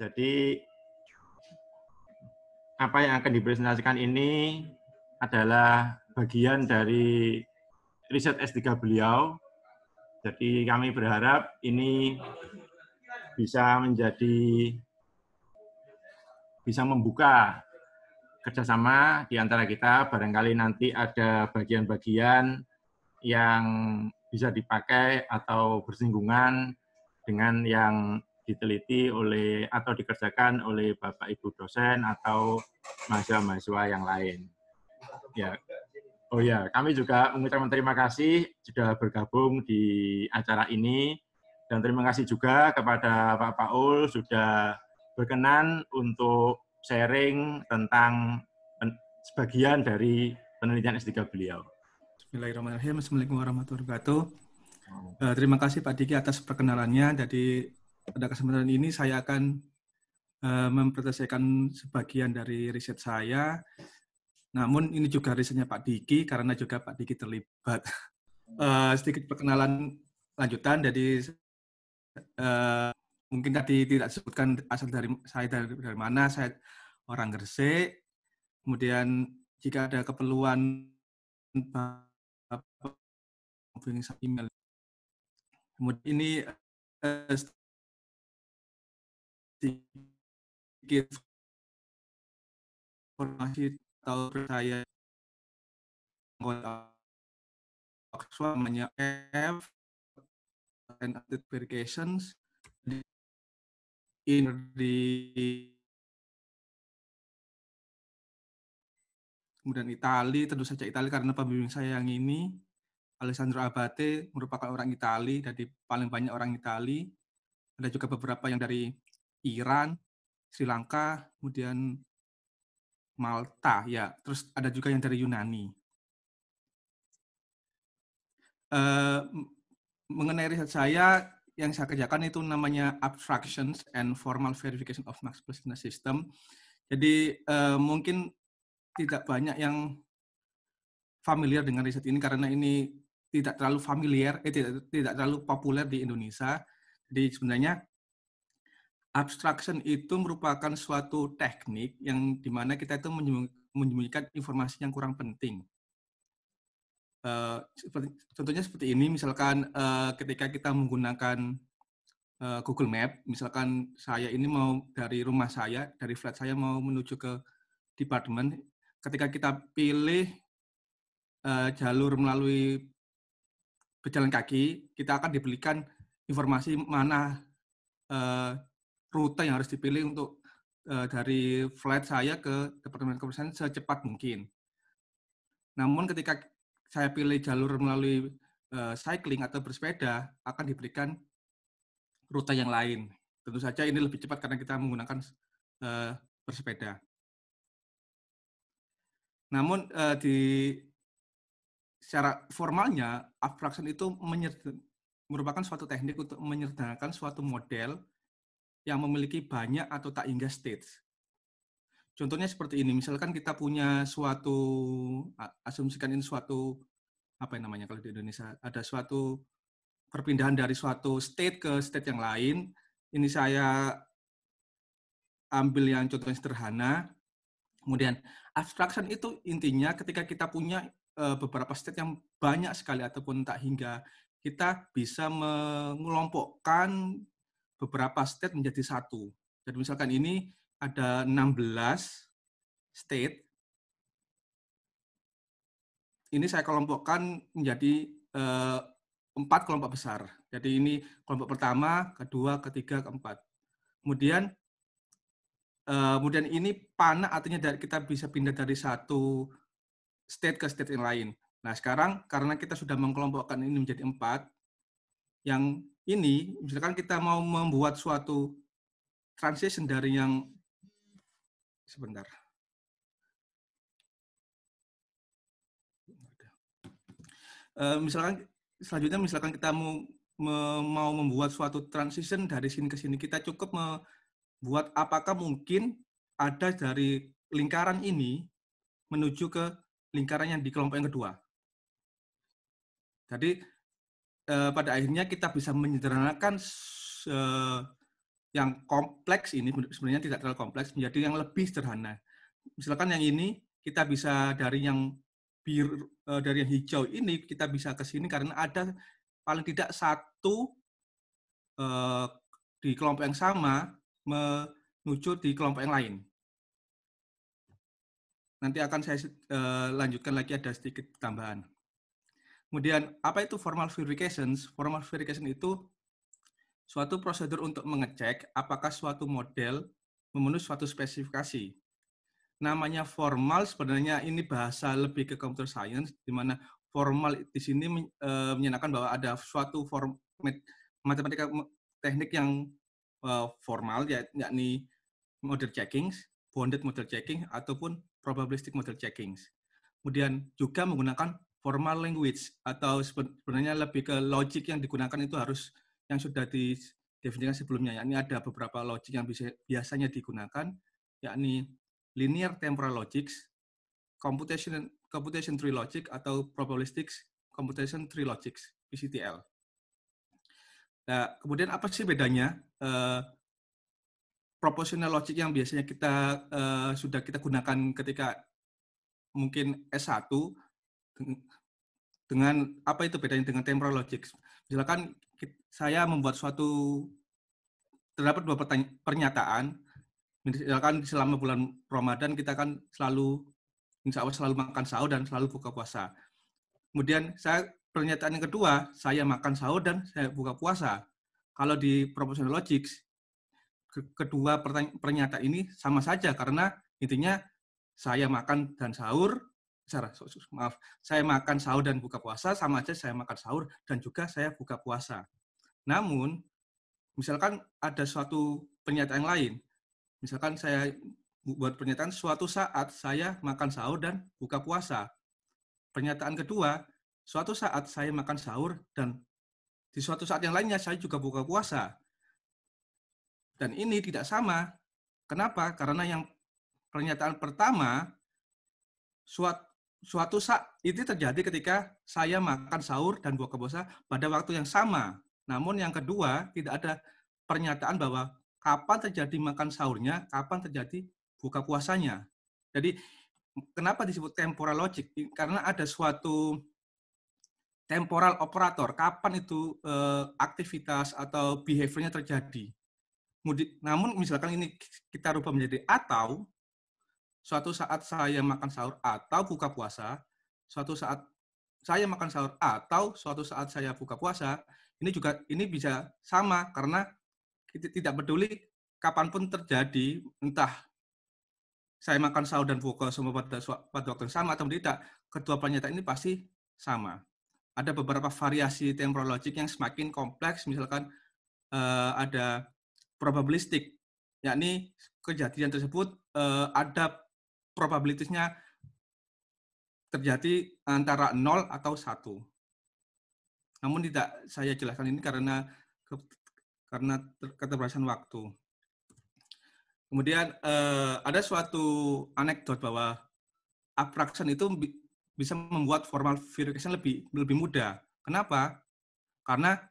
Jadi apa yang akan dipresentasikan ini adalah bagian dari riset S3 beliau. Jadi kami berharap ini bisa membuka kerjasama di antara kita. Barangkali nanti ada bagian-bagian yang bisa dipakai atau bersinggungan dengan yang diteliti oleh atau dikerjakan oleh Bapak Ibu dosen atau mahasiswa-mahasiswa yang lain. Ya. Oh ya, kami juga mengucapkan terima kasih sudah bergabung di acara ini dan terima kasih juga kepada Pak Paul sudah berkenan untuk sharing tentang sebagian dari penelitian S3 beliau. Bismillahirrahmanirrahim. Assalamualaikum warahmatullahi wabarakatuh. Terima kasih Pak Diki atas perkenalannya. Jadi pada kesempatan ini saya akan mempresentasikan sebagian dari riset saya. Namun ini juga risetnya Pak Diki karena juga Pak Diki terlibat. Sedikit perkenalan lanjutan. Jadi mungkin tadi tidak disebutkan asal dari mana. Saya orang Gresik. Kemudian jika ada keperluan email. Kemudian ini sedikit informasi atau saya anggota namanya F and verifications kemudian Itali, tentu saja Itali karena pembimbing saya yang ini Alessandro Abate merupakan orang Itali, jadi paling banyak orang Itali. Ada juga beberapa yang dari Iran, Sri Lanka, kemudian Malta, ya. Terus ada juga yang dari Yunani. Mengenai riset saya, yang saya kerjakan itu namanya Abstractions and Formal Verification of Max Planck System. Jadi mungkin tidak banyak yang familiar dengan riset ini karena ini tidak terlalu familiar, tidak terlalu populer di Indonesia. Jadi sebenarnya abstraction itu merupakan suatu teknik yang dimana kita itu menyembunyikan informasi yang kurang penting. Contohnya seperti ini, misalkan ketika kita menggunakan Google Map, misalkan saya ini mau dari rumah saya, dari flat saya mau menuju ke departemen, ketika kita pilih jalur melalui berjalan kaki, kita akan diberikan informasi mana rute yang harus dipilih untuk dari flat saya ke departemen kependudukan secepat mungkin. Namun ketika saya pilih jalur melalui cycling atau bersepeda, akan diberikan rute yang lain. Tentu saja ini lebih cepat karena kita menggunakan bersepeda. Namun secara formalnya, abstraction itu merupakan suatu teknik untuk menyederhanakan suatu model yang memiliki banyak atau tak hingga states. Contohnya seperti ini, misalkan kita punya suatu, asumsikan ini suatu, apa yang namanya kalau di Indonesia, ada suatu perpindahan dari suatu state ke state yang lain. Ini saya ambil yang contoh yang sederhana. Kemudian abstraction itu intinya ketika kita punya beberapa state yang banyak sekali ataupun tak hingga, kita bisa mengelompokkan beberapa state menjadi satu. Jadi misalkan ini ada 16 state. Ini saya kelompokkan menjadi 4 kelompok besar. Jadi ini kelompok pertama, kedua, ketiga, keempat. Kemudian ini panah artinya kita bisa pindah dari satu state ke state yang lain. Nah sekarang karena kita sudah mengkelompokkan ini menjadi 4, yang ini misalkan kita mau membuat suatu transition dari yang sebentar. Misalkan kita mau membuat suatu transition dari sini ke sini, kita cukup membuat apakah mungkin ada dari lingkaran ini menuju ke lingkaran yang di kelompok yang kedua. Jadi pada akhirnya kita bisa menyederhanakan yang kompleks ini sebenarnya tidak terlalu kompleks menjadi yang lebih sederhana. Misalkan yang ini kita bisa dari yang biru, dari yang hijau ini kita bisa ke sini karena ada paling tidak satu di kelompok yang sama menuju di kelompok yang lain. Nanti akan saya lanjutkan lagi, ada sedikit tambahan. Kemudian apa itu formal verification? Formal verification itu suatu prosedur untuk mengecek apakah suatu model memenuhi suatu spesifikasi. Namanya formal sebenarnya ini bahasa lebih ke computer science, di mana formal di sini menyenangkan bahwa ada suatu format matematika teknik yang formal, yakni model checking, bounded model checking, ataupun probabilistic model checking. Kemudian juga menggunakan formal language, atau sebenarnya lebih ke logic yang digunakan itu harus yang sudah didefinisikan sebelumnya, yakni ada beberapa logic yang biasanya digunakan, yakni linear temporal logics, computation tree logic, atau probabilistic computation tree logics, PCTL. Nah, kemudian apa sih bedanya proportional logic yang biasanya kita sudah kita gunakan ketika mungkin S1 dengan apa itu bedanya dengan temporal logic? Misalkan saya membuat terdapat dua pernyataan. Misalkan selama bulan Ramadan kita kan selalu, insya Allah selalu makan sahur dan selalu buka puasa. Kemudian pernyataan yang kedua, saya makan sahur dan saya buka puasa. Kalau di proportional logic, kedua pernyataan ini sama saja karena intinya saya makan dan sahur, saya makan sahur dan buka puasa sama aja saya makan sahur dan juga saya buka puasa. Namun, misalkan ada suatu pernyataan lain, misalkan saya buat pernyataan suatu saat saya makan sahur dan buka puasa. Pernyataan kedua, suatu saat saya makan sahur dan di suatu saat yang lainnya saya juga buka puasa. Dan ini tidak sama. Kenapa? Karena yang pernyataan pertama, suatu saat itu terjadi ketika saya makan sahur dan buka puasa pada waktu yang sama. Namun yang kedua, tidak ada pernyataan bahwa kapan terjadi makan sahurnya, kapan terjadi buka puasanya. Jadi, kenapa disebut temporal logic? Karena ada suatu temporal operator, kapan itu aktivitas atau behavior-nya terjadi. Namun misalkan ini kita rubah menjadi atau, suatu saat saya makan sahur atau buka puasa, suatu saat saya makan sahur atau suatu saat saya buka puasa, ini bisa sama karena tidak peduli kapanpun terjadi, entah saya makan sahur dan buka semua pada waktu yang sama atau tidak, kedua pernyataan ini pasti sama. Ada beberapa variasi temporal logic yang semakin kompleks, misalkan ada probabilistik, yakni kejadian tersebut ada probabilitasnya terjadi antara 0 atau 1. Namun tidak saya jelaskan ini karena keterbatasan waktu. Kemudian ada suatu anekdot bahwa abstraction itu bisa membuat formal verification lebih mudah. Kenapa? Karena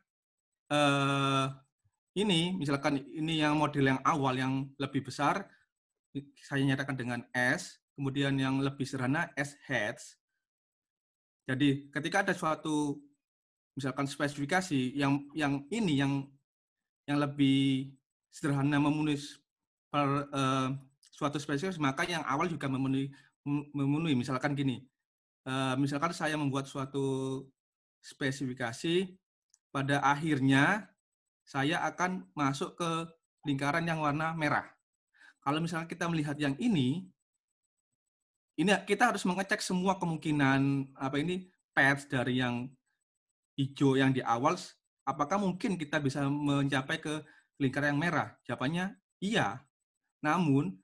ini misalkan ini yang model yang awal yang lebih besar saya nyatakan dengan S, kemudian yang lebih sederhana S heads. Jadi ketika ada suatu misalkan spesifikasi yang ini yang lebih sederhana memenuhi suatu spesifikasi, maka yang awal juga memenuhi. Misalkan gini, misalkan saya membuat suatu spesifikasi, pada akhirnya saya akan masuk ke lingkaran yang warna merah. Kalau misalnya kita melihat yang ini kita harus mengecek semua kemungkinan paths dari yang hijau yang di awal, apakah mungkin kita bisa mencapai ke lingkaran yang merah? Jawabannya iya. Namun,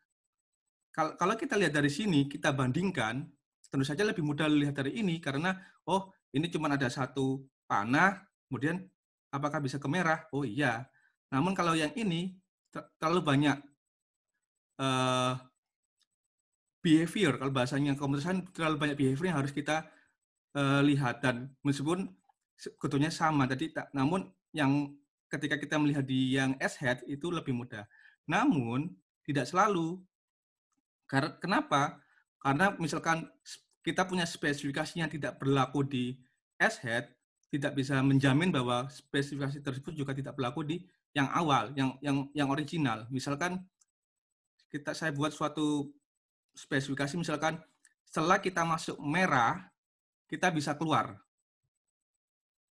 kalau kita lihat dari sini, kita bandingkan, tentu saja lebih mudah lihat dari ini, karena, oh, ini cuma ada satu panah, kemudian apakah bisa ke merah? Oh iya. Namun kalau yang ini, terlalu banyak behavior, kalau bahasanya komputer terlalu banyak behavior yang harus kita lihat, dan meskipun sebetulnya sama, namun yang ketika kita melihat di yang S-hat itu lebih mudah. Namun, tidak selalu. Kenapa? Karena misalkan kita punya spesifikasi yang tidak berlaku di S-hat, tidak bisa menjamin bahwa spesifikasi tersebut juga tidak berlaku di yang awal, yang original. Misalkan saya buat suatu spesifikasi, misalkan setelah kita masuk merah, kita bisa keluar.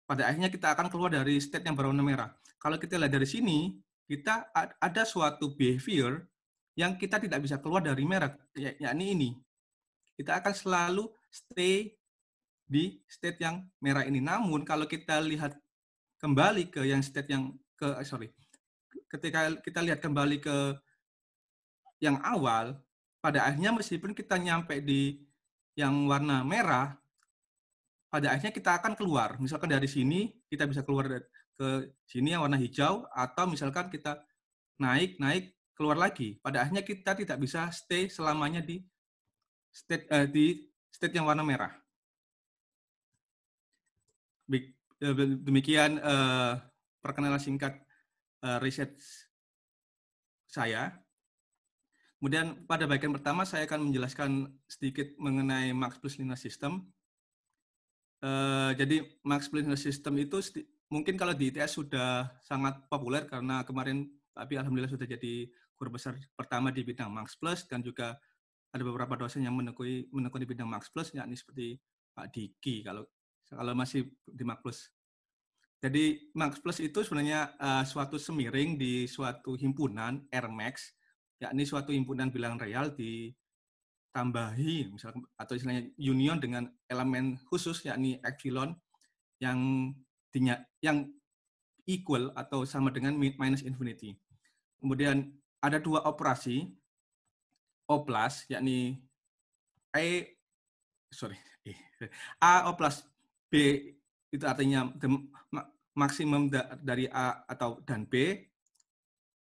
Pada akhirnya kita akan keluar dari state yang berwarna merah. Kalau kita lihat dari sini, kita ada suatu behavior yang kita tidak bisa keluar dari merah, yakni ini. Kita akan selalu stay di state yang merah ini. Namun kalau kita lihat kembali ke yang state yang ketika kita lihat kembali ke yang awal, pada akhirnya meskipun kita nyampe di yang warna merah, pada akhirnya kita akan keluar. Misalkan dari sini kita bisa keluar ke sini yang warna hijau, atau misalkan kita naik keluar lagi. Pada akhirnya kita tidak bisa stay selamanya di state yang warna merah. Demikian perkenalan singkat riset saya. Kemudian pada bagian pertama saya akan menjelaskan sedikit mengenai Max Plus Linear System. Jadi Max Plus Linear System itu mungkin kalau di ITS sudah sangat populer karena kemarin tapi alhamdulillah sudah jadi guru besar pertama di bidang Max Plus, dan juga ada beberapa dosen yang menekuni di bidang Max Plus, yakni seperti Pak Diki kalau masih di Max Plus. Jadi Max Plus itu sebenarnya suatu semiring di suatu himpunan Airmax, yakni suatu himpunan bilangan real ditambahi misalkan atau istilahnya union dengan elemen khusus yakni epsilon yang equal atau sama dengan minus infinity. Kemudian ada dua operasi O plus yakni A O plus B, itu artinya maksimum dari A dan B,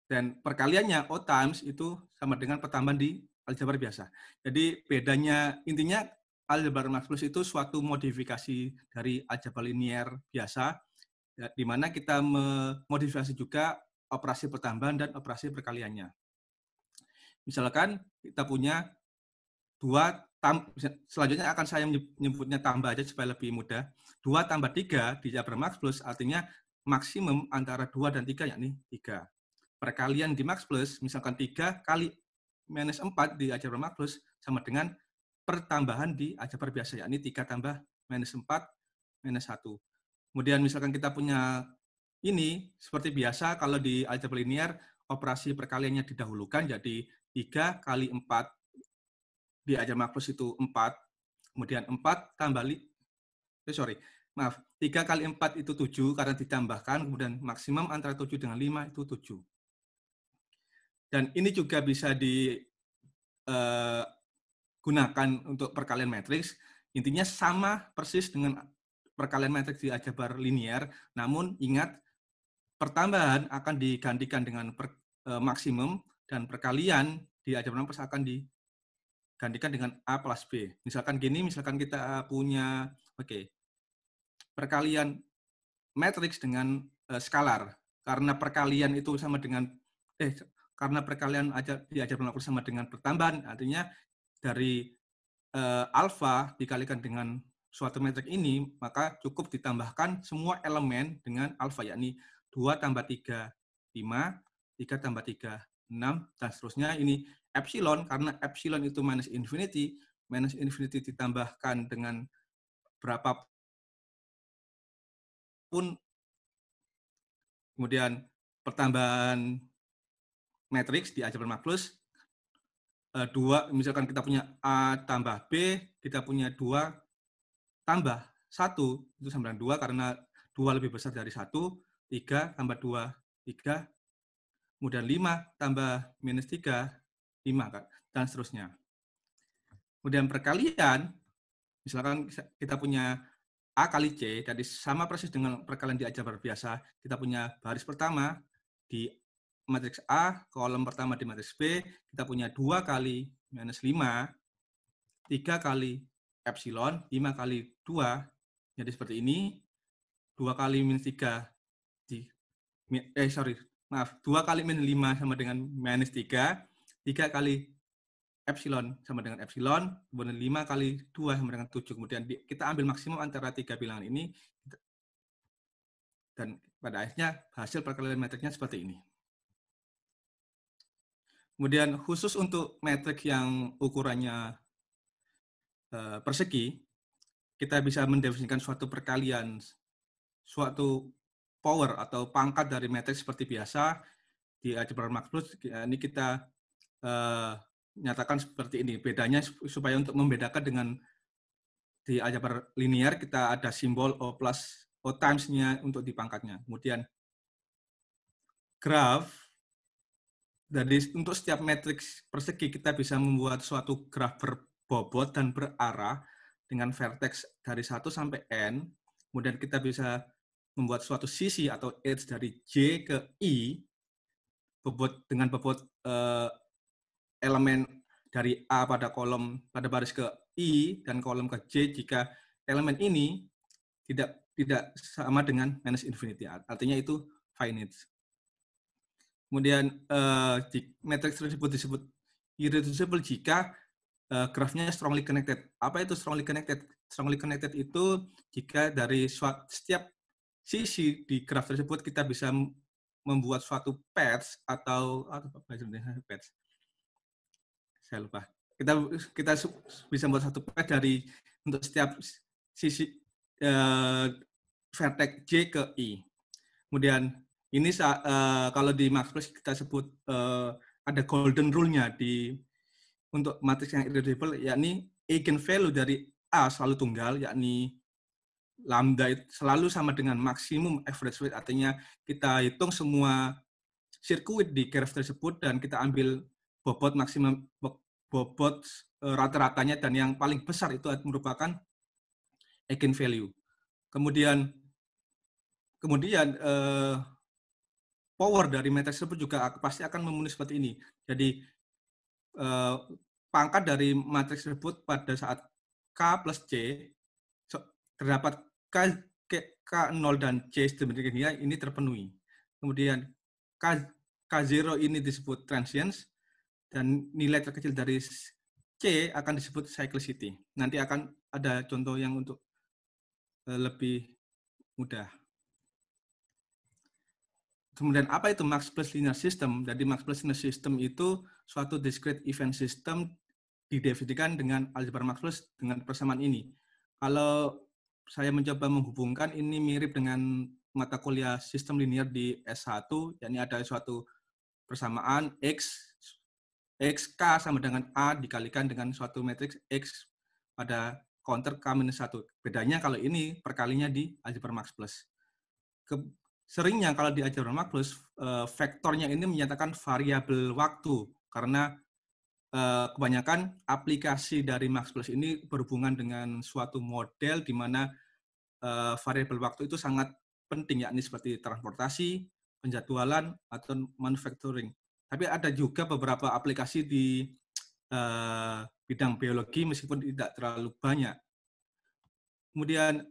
dan perkaliannya O times itu sama dengan pertambahan di aljabar biasa. Jadi bedanya, intinya aljabar Max Plus itu suatu modifikasi dari aljabar linear biasa, di mana kita memodifikasi juga operasi pertambahan dan operasi perkaliannya. Misalkan kita punya selanjutnya akan saya menyebutnya tambah aja supaya lebih mudah. 2 tambah 3 di aljabar Max Plus artinya maksimum antara 2 dan 3, yakni 3. Perkalian di Max Plus, misalkan 3 kali minus 4 di aljabar Max Plus sama dengan pertambahan di aljabar biasa, yakni 3 tambah minus 4 minus 1. Kemudian misalkan kita punya ini, seperti biasa kalau di aljabar linear, operasi perkaliannya didahulukan, jadi 3 kali 4 di aljabar Max Plus itu 4, kemudian 4 tambah 3 kali 4 itu 7 karena ditambahkan, kemudian maksimum antara 7 dengan 5 itu 7. Dan ini juga bisa digunakan untuk perkalian matriks. Intinya sama persis dengan perkalian matriks di aljabar linear, namun ingat pertambahan akan digantikan dengan maksimum, dan perkalian di aljabar Max Plus akan digantikan dengan A plus B. Misalkan gini, misalkan kita punya perkalian matriks dengan skalar, karena perkalian itu sama dengan karena perkalian di aljabar Max Plus sama dengan pertambahan, artinya dari alfa dikalikan dengan suatu metrik ini, maka cukup ditambahkan semua elemen dengan alfa, yakni 2 tambah 3, 5, 3 tambah 3, 6, dan seterusnya. Ini epsilon, karena epsilon itu minus infinity ditambahkan dengan berapa pun, kemudian pertambahan matriks di aljabar Max Plus, 2, misalkan kita punya A tambah B, kita punya 2 tambah 1, itu sama dengan 2, karena 2 lebih besar dari 1, 3 tambah 2, 3, kemudian 5 tambah minus 3, 5, dan seterusnya. Kemudian perkalian, misalkan kita punya A kali C, jadi sama persis dengan perkalian di aljabar biasa, kita punya baris pertama di matriks A, kolom pertama di matriks B, kita punya 2 kali minus 5, 3 kali epsilon, 5 kali 2, jadi seperti ini, 2 kali minus 3 maaf, 2 kali min 5 sama dengan minus 3, 3 kali epsilon sama dengan epsilon, kemudian 5 kali 2 sama dengan 7. Kemudian kita ambil maksimum antara 3 bilangan ini, dan pada akhirnya hasil perkalian matriknya seperti ini. Kemudian khusus untuk metrik yang ukurannya persegi, kita bisa mendefinisikan suatu perkalian, suatu power atau pangkat dari metrik seperti biasa di aljabar Max Plus. Ini kita nyatakan seperti ini. Bedanya supaya untuk membedakan dengan di aljabar linear kita ada simbol O plus O times-nya untuk di pangkatnya. Kemudian graf, dari untuk setiap matriks persegi kita bisa membuat suatu graf berbobot dan berarah dengan vertex dari 1 sampai n. Kemudian kita bisa membuat suatu sisi atau edge dari J ke I dengan bobot elemen dari A pada baris ke I dan kolom ke J jika elemen ini tidak sama dengan minus infinity. Artinya itu finite. Kemudian matriks tersebut disebut irreducible jika grafnya strongly connected. Apa itu strongly connected? Strongly connected itu jika dari setiap sisi di graf tersebut kita bisa membuat suatu patch atau patch. Saya lupa. Kita bisa membuat satu patch dari untuk setiap sisi vertex J ke I. Kemudian ini kalau di Max Plus kita sebut ada golden rule-nya untuk matriks yang irreducible, yakni eigenvalue dari A selalu tunggal, yakni lambda itu selalu sama dengan maksimum average weight, artinya kita hitung semua sirkuit di graf tersebut dan kita ambil bobot maksimum bobot rata-ratanya dan yang paling besar itu merupakan eigenvalue. Kemudian power dari matriks tersebut juga pasti akan memenuhi seperti ini. Jadi pangkat dari matriks tersebut pada saat K plus C terdapat K0 dan C sedemikian ini terpenuhi. Kemudian K0 ini disebut transience dan nilai terkecil dari C akan disebut cyclicity. Nanti akan ada contoh yang untuk lebih mudah. Kemudian apa itu Max Plus Linear System? Jadi Max Plus Linear System itu suatu discrete event system didefinisikan dengan aljabar Max Plus dengan persamaan ini. Kalau saya mencoba menghubungkan, ini mirip dengan mata kuliah sistem linear di S1, yakni ada suatu persamaan XK sama dengan A dikalikan dengan suatu matriks X pada counter K-1. Bedanya kalau ini perkalinya di aljabar Max Plus. Seringnya kalau di aljabar Max Plus, vektornya ini menyatakan variabel waktu, karena kebanyakan aplikasi dari Max Plus ini berhubungan dengan suatu model di mana variabel waktu itu sangat penting, yakni seperti transportasi, penjadwalan, atau manufacturing. Tapi ada juga beberapa aplikasi di bidang biologi meskipun tidak terlalu banyak. Kemudian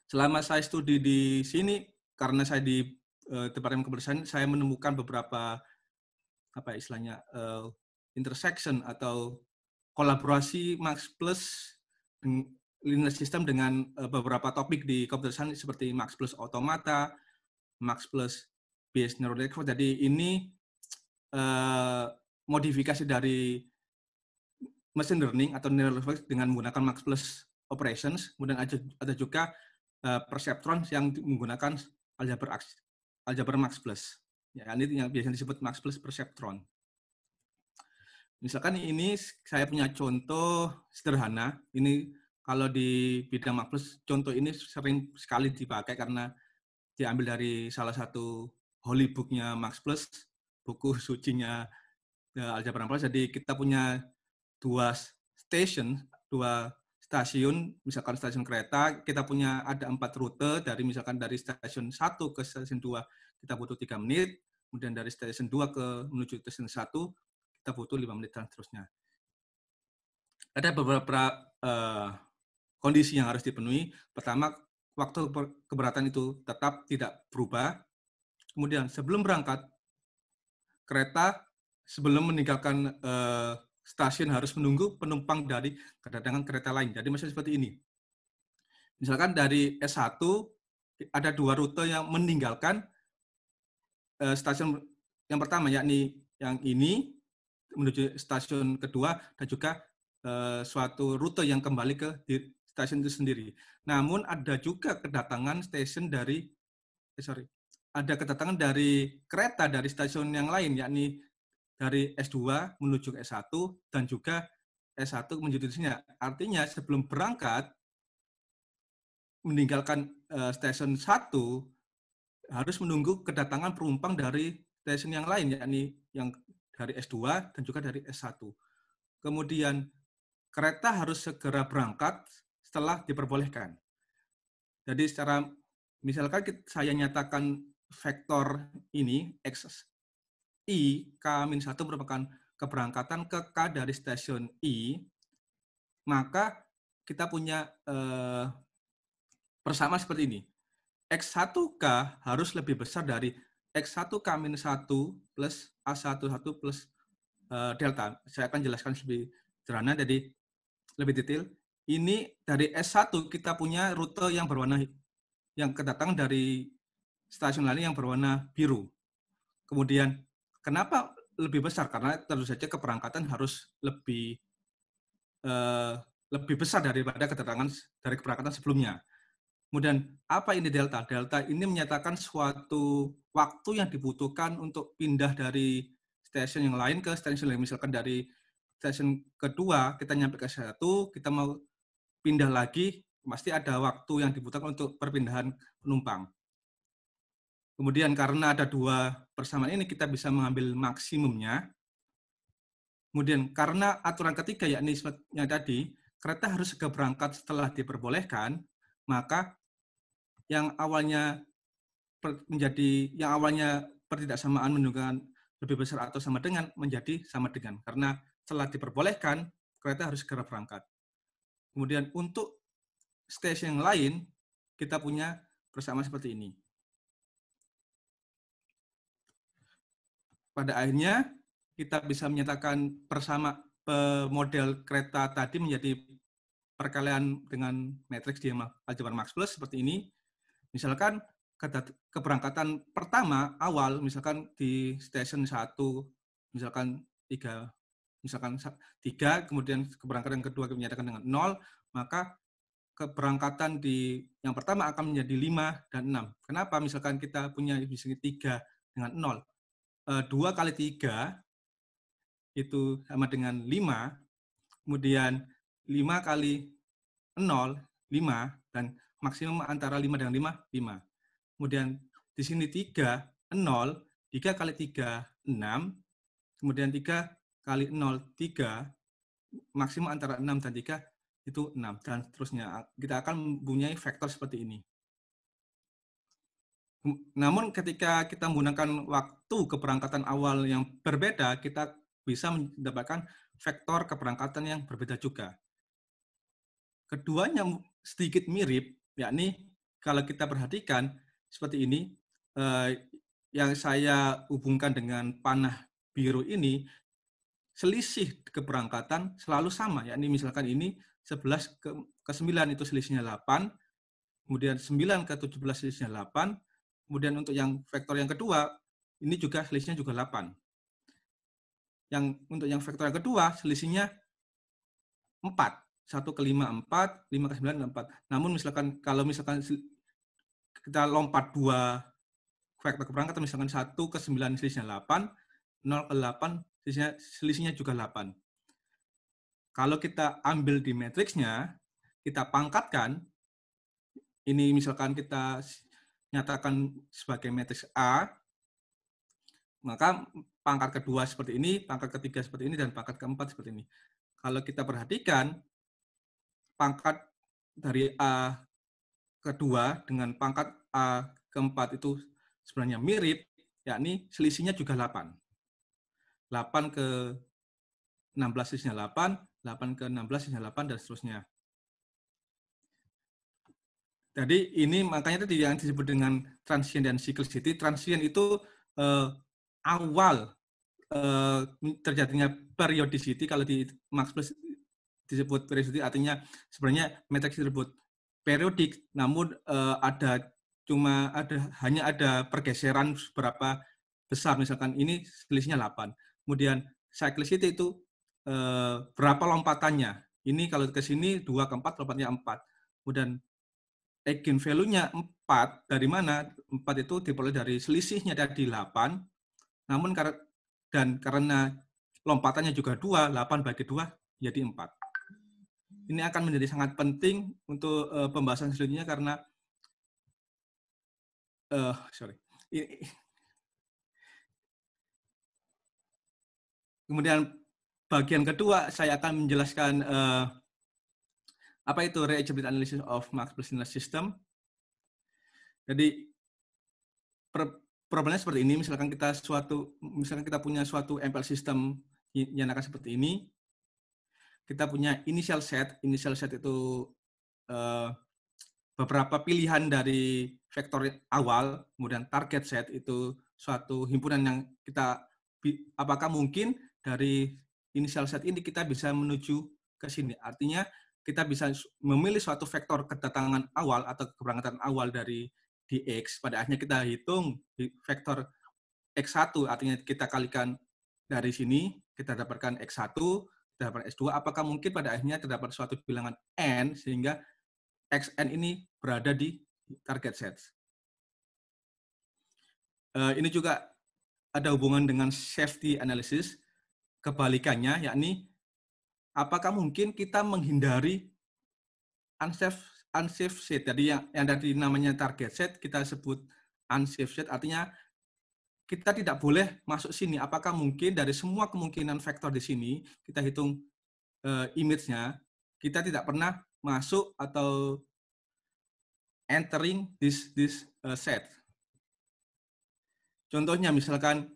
selama saya studi di sini, karena saya di Departemen Kebersihan, saya menemukan beberapa intersection atau kolaborasi Max Plus linear system dengan beberapa topik di computer science seperti Max Plus automata, Max Plus based neural network. Jadi ini modifikasi dari machine learning atau neural network dengan menggunakan Max Plus operations. Kemudian ada juga perceptron yang menggunakan aljabar Max Plus. Ya, ini yang biasanya disebut Max Plus perceptron. Misalkan ini saya punya contoh sederhana. Ini kalau di bidang Max Plus, contoh ini sering sekali dipakai karena diambil dari salah satu holy book-nya Max Plus, buku sucinya aljabar Max Plus. Jadi kita punya dua stasiun, misalkan stasiun kereta, kita punya ada 4 rute, misalkan dari stasiun 1 ke stasiun 2 kita butuh 3 menit, kemudian dari stasiun 2 menuju stasiun 1 kita butuh 5 menit dan seterusnya. Ada beberapa kondisi yang harus dipenuhi. Pertama, waktu keberatan itu tetap tidak berubah, Kemudian sebelum berangkat, kereta sebelum meninggalkan stasiun harus menunggu penumpang dari kedatangan kereta lain. Jadi misalnya seperti ini. Misalkan dari S1 ada 2 rute yang meninggalkan stasiun yang pertama, yakni yang ini menuju stasiun kedua, dan juga suatu rute yang kembali ke stasiun itu sendiri. Namun ada juga kedatangan stasiun dari ada kedatangan dari kereta dari stasiun yang lain, yakni dari S2 menuju ke S1 dan juga S1 menuju ke sini. Artinya sebelum berangkat meninggalkan stasiun 1 harus menunggu kedatangan penumpang dari stasiun yang lain, yakni yang dari S2 dan juga dari S1. Kemudian kereta harus segera berangkat setelah diperbolehkan. Jadi secara misalkan saya nyatakan vektor ini X I K-1 merupakan keberangkatan ke K dari stasiun I, maka kita punya persamaan seperti ini. X1K harus lebih besar dari X1K-1 plus A11 plus delta. Saya akan jelaskan lebih sederhana, jadi lebih detail. Ini dari S1 kita punya rute yang berwarna yang kedatangan dari stasiun lain yang berwarna biru. Kemudian kenapa lebih besar? Karena tentu saja keberangkatan harus lebih besar daripada kedatangan dari keberangkatan sebelumnya. Kemudian apa ini delta? Delta ini menyatakan suatu waktu yang dibutuhkan untuk pindah dari stasiun yang lain ke stasiun lain. Misalkan dari stasiun kedua kita nyampe ke satu, kita mau pindah lagi, pasti ada waktu yang dibutuhkan untuk perpindahan penumpang. Kemudian karena ada 2 persamaan ini, kita bisa mengambil maksimumnya. Kemudian karena aturan ketiga, yakni yang tadi, kereta harus segera berangkat setelah diperbolehkan, maka yang awalnya pertidaksamaan menunjukkan lebih besar atau sama dengan menjadi sama dengan, karena setelah diperbolehkan kereta harus segera berangkat. Kemudian untuk stasiun yang lain kita punya persamaan seperti ini. Pada akhirnya kita bisa menyatakan model kereta tadi menjadi perkalian dengan matriks di aljabar Max Plus seperti ini. Misalkan keberangkatan pertama awal, misalkan di stasiun 1, misalkan 3, kemudian keberangkatan kedua dinyatakan dengan 0, maka keberangkatan di yang pertama akan menjadi 5 dan 6. Kenapa? Misalkan kita punya di sini 3 dengan 0. 2 kali 3 itu sama dengan 5, kemudian 5 kali 0, 5, dan maksimum antara 5 dengan 5, 5. Kemudian di sini 3, 0, 3 kali 3, 6, kemudian 3 kali 0, 3, maksimum antara 6 dan 3, itu 6, dan seterusnya. Kita akan mempunyai vektor seperti ini. Namun ketika kita menggunakan waktu keberangkatan awal yang berbeda, kita bisa mendapatkan vektor keberangkatan yang berbeda juga. Keduanya sedikit mirip, yakni kalau kita perhatikan seperti ini, yang saya hubungkan dengan panah biru ini, selisih keberangkatan selalu sama, yakni misalkan ini 11 ke 9 itu selisihnya 8, kemudian 9 ke 17 selisihnya 8, kemudian untuk yang vektor yang kedua, ini juga selisihnya juga 8. Untuk yang vektor yang kedua, selisihnya 4. 1 ke 5, 4, 5 ke 9, 4. Namun kalau misalkan kita lompat 2 vektor keberangkatan, misalkan 1 ke 9 selisihnya 8, 0 ke 8 selisihnya juga 8. Kalau kita ambil di matriksnya, kita pangkatkan, ini misalkan kita nyatakan sebagai matriks A, maka pangkat kedua seperti ini, pangkat ketiga seperti ini, dan pangkat keempat seperti ini. Kalau kita perhatikan, pangkat dari A kedua dengan pangkat A keempat itu sebenarnya mirip, yakni selisihnya juga 8. 8 ke 16 selisihnya 8, 8 ke 16 selisihnya 8, dan seterusnya. Jadi ini makanya tadi yang disebut dengan transient dan cyclicity. Transient itu awal terjadinya periodicity. Kalau di Max Plus disebut periodicity, artinya sebenarnya matriks tersebut periodik, namun hanya ada pergeseran berapa besar, misalkan ini selisihnya 8. Kemudian cyclicity itu berapa lompatannya. Ini kalau ke sini 2 ke 4, lompatnya 4. Kemudian eigen value-nya 4, dari mana? 4 itu diperoleh dari selisihnya tadi 8, namun karena lompatannya juga 2, 8 bagi 2 jadi 4. Ini akan menjadi sangat penting untuk pembahasan selanjutnya karena kemudian bagian kedua saya akan menjelaskan apa itu reachability analysis of Max Plus linear system. Jadi problemnya seperti ini, misalkan kita punya suatu MPL system yang akan seperti ini. Kita punya initial set itu beberapa pilihan dari vektor awal, kemudian target set itu suatu himpunan yang apakah mungkin dari initial set ini kita bisa menuju ke sini. Artinya kita bisa memilih suatu vektor kedatangan awal atau keberangkatan awal dari dx, pada akhirnya kita hitung vektor x1, artinya kita kalikan dari sini, kita dapatkan x1, kita dapatkan x2, apakah mungkin pada akhirnya terdapat suatu bilangan n, sehingga xn ini berada di target set. Ini juga ada hubungan dengan safety analysis, kebalikannya, yakni apakah mungkin kita menghindari unsafe set. Jadi yang tadi namanya target set, kita sebut unsafe set, artinya kita tidak boleh masuk sini. Apakah mungkin dari semua kemungkinan vektor di sini, kita hitung image-nya, kita tidak pernah masuk atau entering this set. Contohnya, misalkan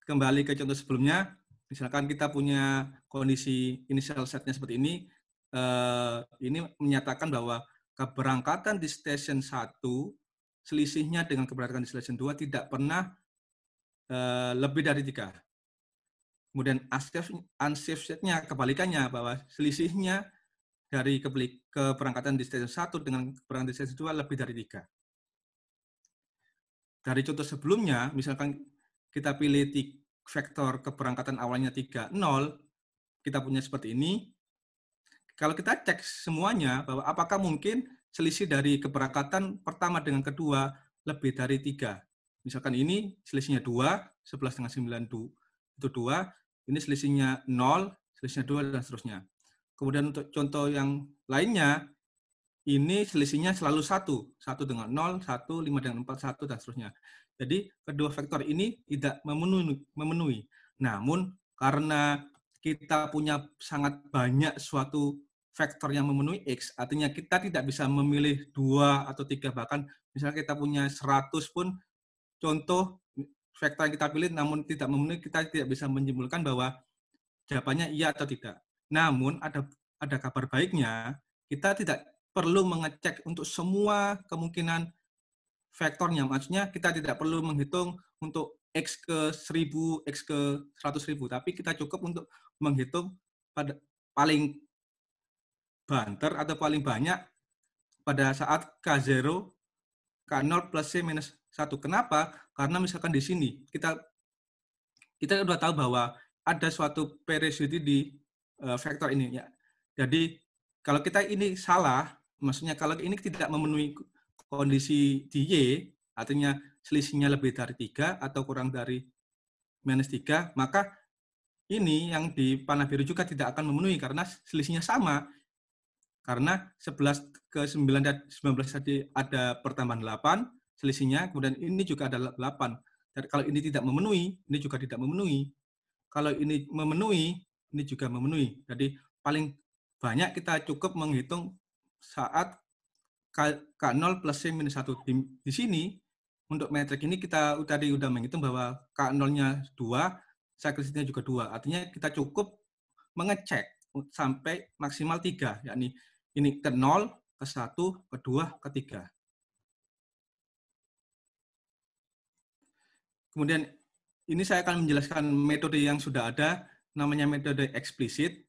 kembali ke contoh sebelumnya, misalkan kita punya kondisi initial setnya seperti ini menyatakan bahwa keberangkatan di station 1, selisihnya dengan keberangkatan di station 2 tidak pernah lebih dari 3. Kemudian unsafe set-nya kebalikannya, bahwa selisihnya dari keberangkatan di station 1 dengan keberangkatan di station 2 lebih dari 3. Dari contoh sebelumnya, misalkan kita pilih vektor keberangkatan awalnya 3, 0, kita punya seperti ini. Kalau kita cek semuanya, bahwa apakah mungkin selisih dari keberangkatan pertama dengan kedua lebih dari 3. Misalkan ini selisihnya 2, 11 dengan 9 itu 2, ini selisihnya 0, selisihnya 2, dan seterusnya. Kemudian untuk contoh yang lainnya, ini selisihnya selalu 1 dengan 0, 1, 5 dengan 4, 1, dan seterusnya. Jadi kedua vektor ini tidak memenuhi. Namun karena kita punya sangat banyak suatu vektor yang memenuhi X, artinya kita tidak bisa memilih 2 atau 3, bahkan misalnya kita punya 100 pun, contoh vektor yang kita pilih namun tidak memenuhi, kita tidak bisa menyimpulkan bahwa jawabannya iya atau tidak. Namun ada kabar baiknya, kita tidak perlu mengecek untuk semua kemungkinan vektornya. Maksudnya kita tidak perlu menghitung untuk X ke 1000, X ke 100.000, tapi kita cukup untuk menghitung pada paling banter atau paling banyak pada saat K0, K0 plus C minus 1. Kenapa? Karena misalkan di sini, kita sudah tahu bahwa ada suatu periodicity di vektor ini. Ya. Jadi kalau kita ini salah, maksudnya kalau ini tidak memenuhi kondisi di Y, artinya selisihnya lebih dari 3 atau kurang dari minus 3, maka ini yang di panah biru juga tidak akan memenuhi karena selisihnya sama. Karena 11 ke 9 dan 19 tadi ada pertambahan 8 selisihnya, kemudian ini juga ada 8. Dan kalau ini tidak memenuhi, ini juga tidak memenuhi. Kalau ini memenuhi, ini juga memenuhi. Jadi paling banyak kita cukup menghitung saat K0 plus C minus 1. Di sini, untuk metrik ini kita tadi sudah menghitung bahwa K0-nya 2, cyclicity-nya juga 2. Artinya kita cukup mengecek sampai maksimal 3, yakni ini ke 0, ke 1, ke 2, ke 3. Kemudian ini saya akan menjelaskan metode yang sudah ada, namanya metode eksplisit.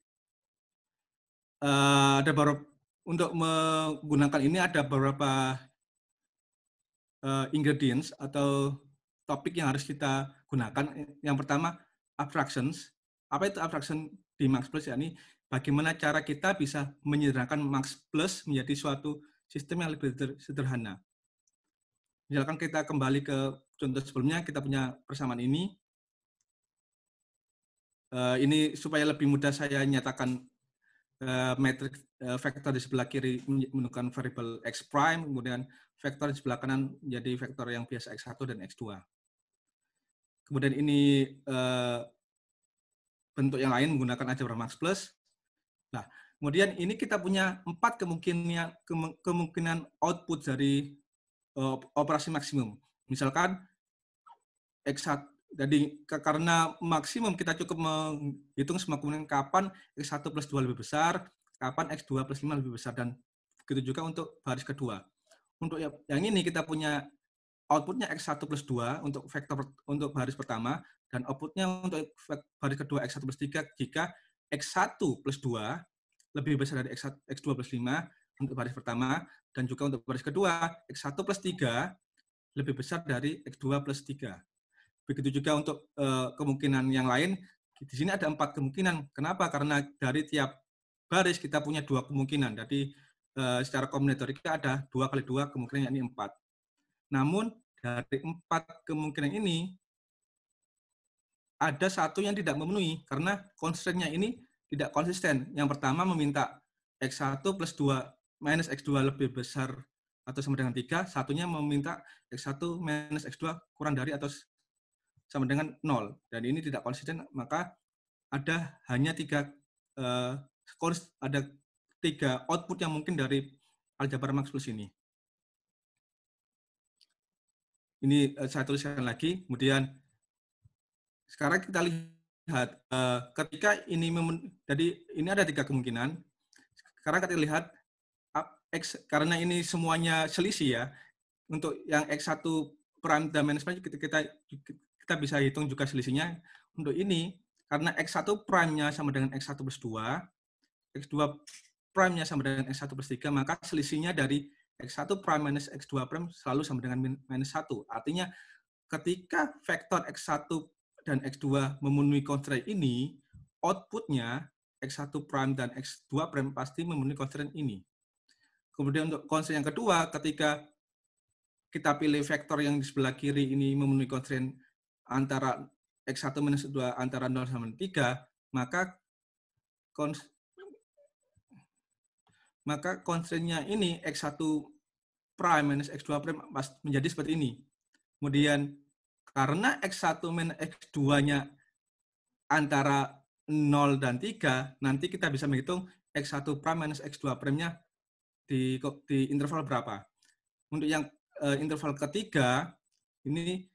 Ada beberapa, untuk menggunakan ini ada beberapa ingredients atau topik yang harus kita gunakan. Yang pertama, abstractions. Apa itu abstraction di Max Plus? Yakni bagaimana cara kita bisa menyederhanakan Max Plus menjadi suatu sistem yang lebih sederhana. Misalkan kita kembali ke contoh sebelumnya, kita punya persamaan ini. Ini supaya lebih mudah saya nyatakan matriks vektor di sebelah kiri menentukan variabel x prime, kemudian vektor di sebelah kanan menjadi vektor yang biasa x1 dan x2. Kemudian ini bentuk yang lain menggunakan algebra Max Plus. Nah, kemudian ini kita punya 4 kemungkinan output dari operasi maksimum. Misalkan x1, jadi karena maksimum kita cukup menghitung semua kemungkinan kapan x1 plus 2 lebih besar, kapan x2 plus 5 lebih besar, dan begitu juga untuk baris kedua. Untuk yang ini kita punya outputnya x1 plus 2 untuk vektor untuk baris pertama, dan outputnya untuk baris kedua x1 plus 3 jika x1 plus 2 lebih besar dari x2 plus 5 untuk baris pertama, dan juga untuk baris kedua x1 plus 3 lebih besar dari x2 plus 3. Begitu juga untuk kemungkinan yang lain. Di sini ada 4 kemungkinan. Kenapa? Karena dari tiap baris kita punya 2 kemungkinan. Jadi secara kombinatorika ada 2 kali 2 kemungkinan, yakni 4. Namun dari 4 kemungkinan ini ada satu yang tidak memenuhi karena constraint-nya ini tidak konsisten. Yang pertama meminta x1 plus 2 minus x2 lebih besar atau sama dengan 3, satunya meminta x1 minus x2 kurang dari atau sama dengan 0, dan ini tidak konsisten, maka ada hanya 3 output yang mungkin dari aljabar Max Plus ini. Ini saya tuliskan lagi. Kemudian sekarang kita lihat ketika ini jadi ini ada 3 kemungkinan. Sekarang kita lihat x, karena ini semuanya selisih ya. Untuk yang x1 prime dan minus prime kita bisa hitung juga selisihnya. Untuk ini, karena x1 prime-nya sama dengan x1 plus 2, x2 prime-nya sama dengan x1 plus 3, maka selisihnya dari x1 prime minus x2 prime selalu sama dengan minus 1. Artinya, ketika vektor x1 dan x2 memenuhi constraint ini, output-nya x1 prime dan x2 prime pasti memenuhi constraint ini. Kemudian untuk constraint yang kedua, ketika kita pilih vektor yang di sebelah kiri ini memenuhi constraint antara x1 minus 2 antara 0 sama 3, maka constraint-nya ini x1 prime minus x2 prime menjadi seperti ini. Kemudian karena x1 minus x2-nya antara 0 dan 3, nanti kita bisa menghitung x1 prime minus x2 prime-nya di interval berapa. Untuk yang interval ketiga, ini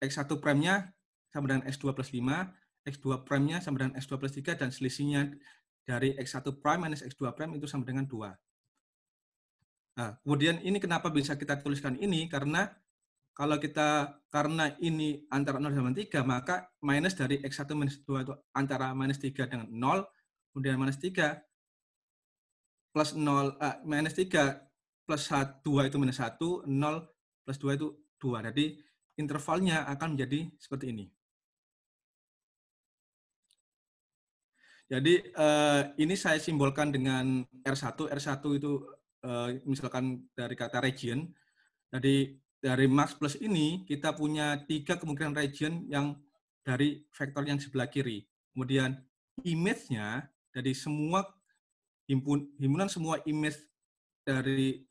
x1 prime-nya sama dengan x2 plus 5, x2 prime-nya sama dengan x2 plus 3, dan selisihnya dari x1 prime minus x2 prime itu sama dengan 2. Nah, kemudian ini kenapa bisa kita tuliskan ini? Karena karena ini antara 0 sama 3, maka minus dari x1 minus 2 itu antara minus 3 dengan 0, kemudian minus 3 plus 0, minus 3 plus 2 itu minus 1, 0 plus 2 itu 2. Jadi intervalnya akan menjadi seperti ini. Jadi ini saya simbolkan dengan R1. R1 itu misalkan dari kata region. Jadi dari Max Plus ini kita punya 3 kemungkinan region yang dari vektor yang sebelah kiri. Kemudian image-nya, jadi semua himpunan semua image dari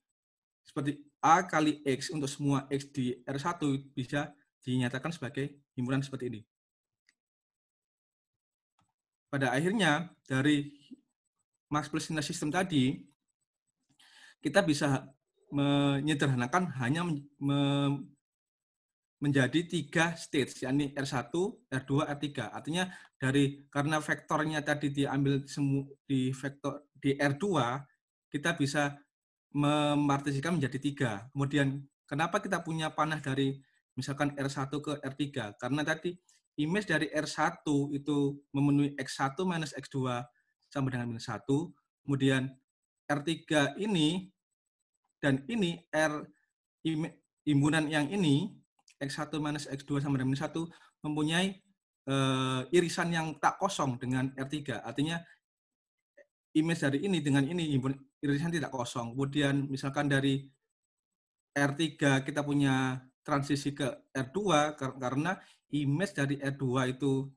seperti A kali X untuk semua X di R1 bisa dinyatakan sebagai himpunan seperti ini. Pada akhirnya, dari Max Plus Linear System tadi, kita bisa menyederhanakan hanya menjadi 3 stage, yakni R1, R2, R3. Artinya karena vektornya tadi diambil di vektor di R2, kita bisa memartisikan menjadi 3. Kemudian kenapa kita punya panah dari misalkan R1 ke R3. Karena tadi image dari R1 itu memenuhi X1 minus X2 sama dengan minus 1, kemudian R3 ini dan ini imbunan yang ini, X1 minus X2 sama dengan minus 1, mempunyai irisan yang tak kosong dengan R3. Artinya image dari ini dengan ini irisan tidak kosong. Kemudian misalkan dari R3 kita punya transisi ke R2 karena image dari R2 itu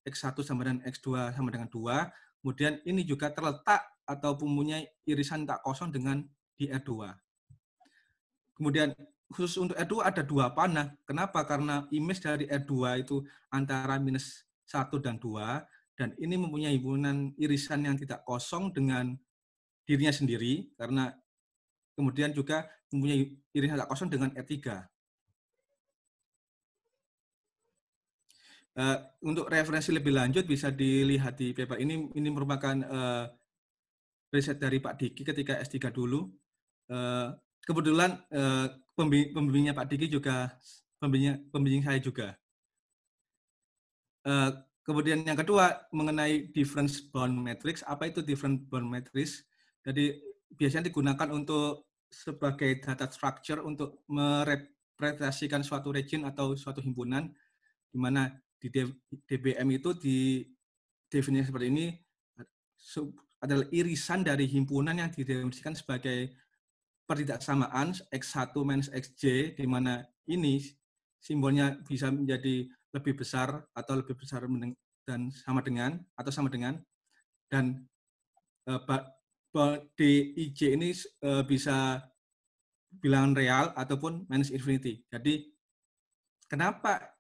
X1 sama dengan X2 sama dengan 2. Kemudian ini juga terletak atau mempunyai irisan tak kosong dengan di R2. Kemudian khusus untuk R2 ada 2 panah. Kenapa? Karena image dari R2 itu antara minus 1 dan 2, dan ini mempunyai himpunan irisan yang tidak kosong dengan dirinya sendiri, karena kemudian juga mempunyai irisan tak kosong dengan R3. Untuk referensi lebih lanjut bisa dilihat di paper ini. Ini merupakan riset dari Pak Diki ketika S3 dulu. Kebetulan pembimbingnya Pak Diki juga pembimbing saya juga. Kemudian yang kedua mengenai difference bound matrix. Apa itu difference bound matrix? Jadi biasanya digunakan untuk sebagai data structure untuk merepresentasikan suatu region atau suatu himpunan, di mana di DBM itu didefinisikan seperti ini adalah irisan dari himpunan yang didefinisikan sebagai pertidaksamaan X1 minus XJ, di mana ini simbolnya bisa menjadi lebih besar atau lebih besar dan sama dengan dan DIJ ini bisa bilangan real ataupun minus infinity. Jadi kenapa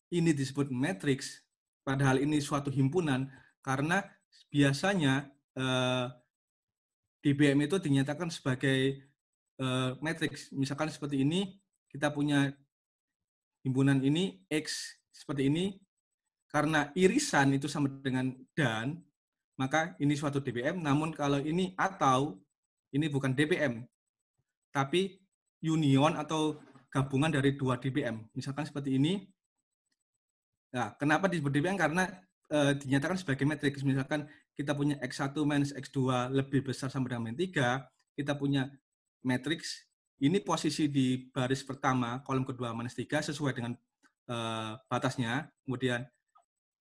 ini disebut matrix padahal ini suatu himpunan? Karena biasanya DBM itu dinyatakan sebagai matrix. Misalkan seperti ini, kita punya himpunan ini X seperti ini, karena irisan itu sama dengan dan, maka ini suatu DBM. Namun kalau ini atau, ini bukan DBM, tapi union atau gabungan dari 2 DBM. Misalkan seperti ini. Nah, kenapa disebut DBM? Karena dinyatakan sebagai matriks. Misalkan kita punya X1 minus X2 lebih besar sama dengan min 3, kita punya matriks, ini posisi di baris pertama, kolom kedua minus 3 sesuai dengan batasnya. Kemudian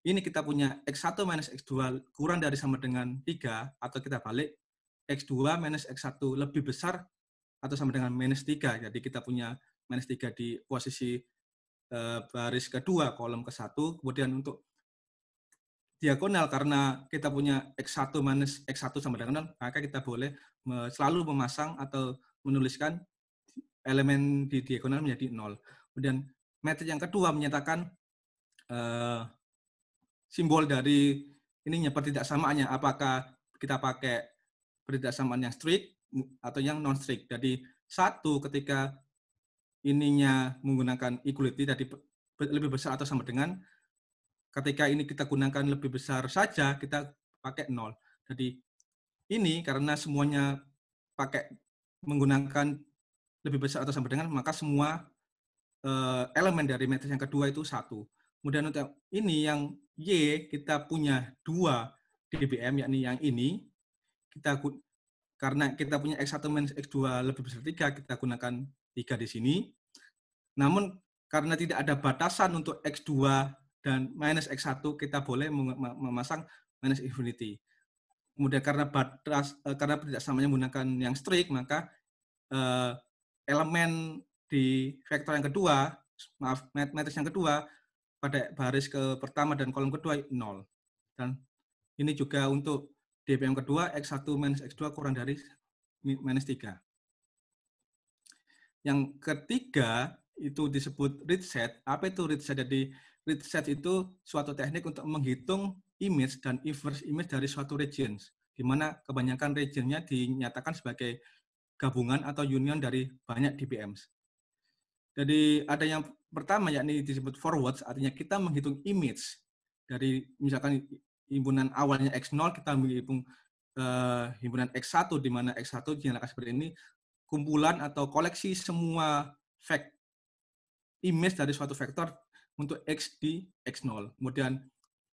ini kita punya X1 minus X2 kurang dari sama dengan 3, atau kita balik, X2 minus X1 lebih besar atau sama dengan minus 3. Jadi kita punya minus 3 di posisi baris kedua, kolom ke-1. Kemudian untuk diagonal, karena kita punya X1 minus X1 sama dengan 0, maka kita boleh selalu memasang atau menuliskan elemen di diagonal menjadi 0. Kemudian matriks yang kedua menyatakan simbol dari ininya pertidaksamaannya, apakah kita pakai pertidaksamaan yang strict atau yang non strict. Jadi satu ketika ininya menggunakan equality tadi lebih besar atau sama dengan, ketika ini kita gunakan lebih besar saja kita pakai 0. Jadi ini karena semuanya pakai menggunakan lebih besar atau sama dengan, maka semua elemen dari matriks yang kedua itu 1. Kemudian untuk ini yang Y kita punya 2 DBM, yakni yang ini. Karena kita punya X1 minus X2 lebih besar 3, kita gunakan 3 di sini. Namun karena tidak ada batasan untuk X2 dan minus X1, kita boleh memasang minus infinity. Kemudian karena pertidaksamanya menggunakan yang strict, maka elemen di vektor yang kedua, matriks yang kedua, pada baris ke pertama dan kolom kedua 0. Dan ini juga untuk DBM kedua, X1 minus X2 kurang dari minus 3. Yang ketiga, itu disebut read set. Apa itu read set? Jadi read set itu suatu teknik untuk menghitung image dan inverse image dari suatu regions, di mana kebanyakan regionnya dinyatakan sebagai gabungan atau union dari banyak DBMs. Jadi ada yang pertama, yakni disebut forwards, artinya kita menghitung image dari misalkan himpunan awalnya X0, kita menghitung himpunan X1, di mana X1 dinyatakan seperti ini, kumpulan atau koleksi semua fact image dari suatu vektor untuk X di X0. Kemudian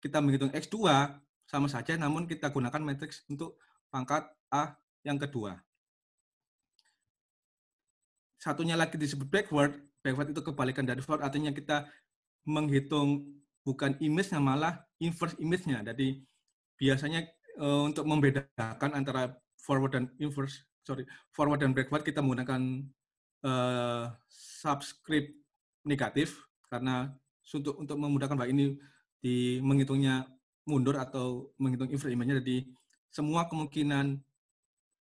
kita menghitung X2 sama saja, namun kita gunakan matriks untuk pangkat A yang kedua. Satunya lagi disebut backward. Backward itu kebalikan dari forward, artinya kita menghitung bukan image-nya, malah inverse image-nya. Jadi biasanya untuk membedakan antara forward dan backward kita menggunakan subscript negatif, karena untuk memudahkan bahwa ini menghitungnya mundur atau menghitung inverse image-nya. Jadi semua kemungkinan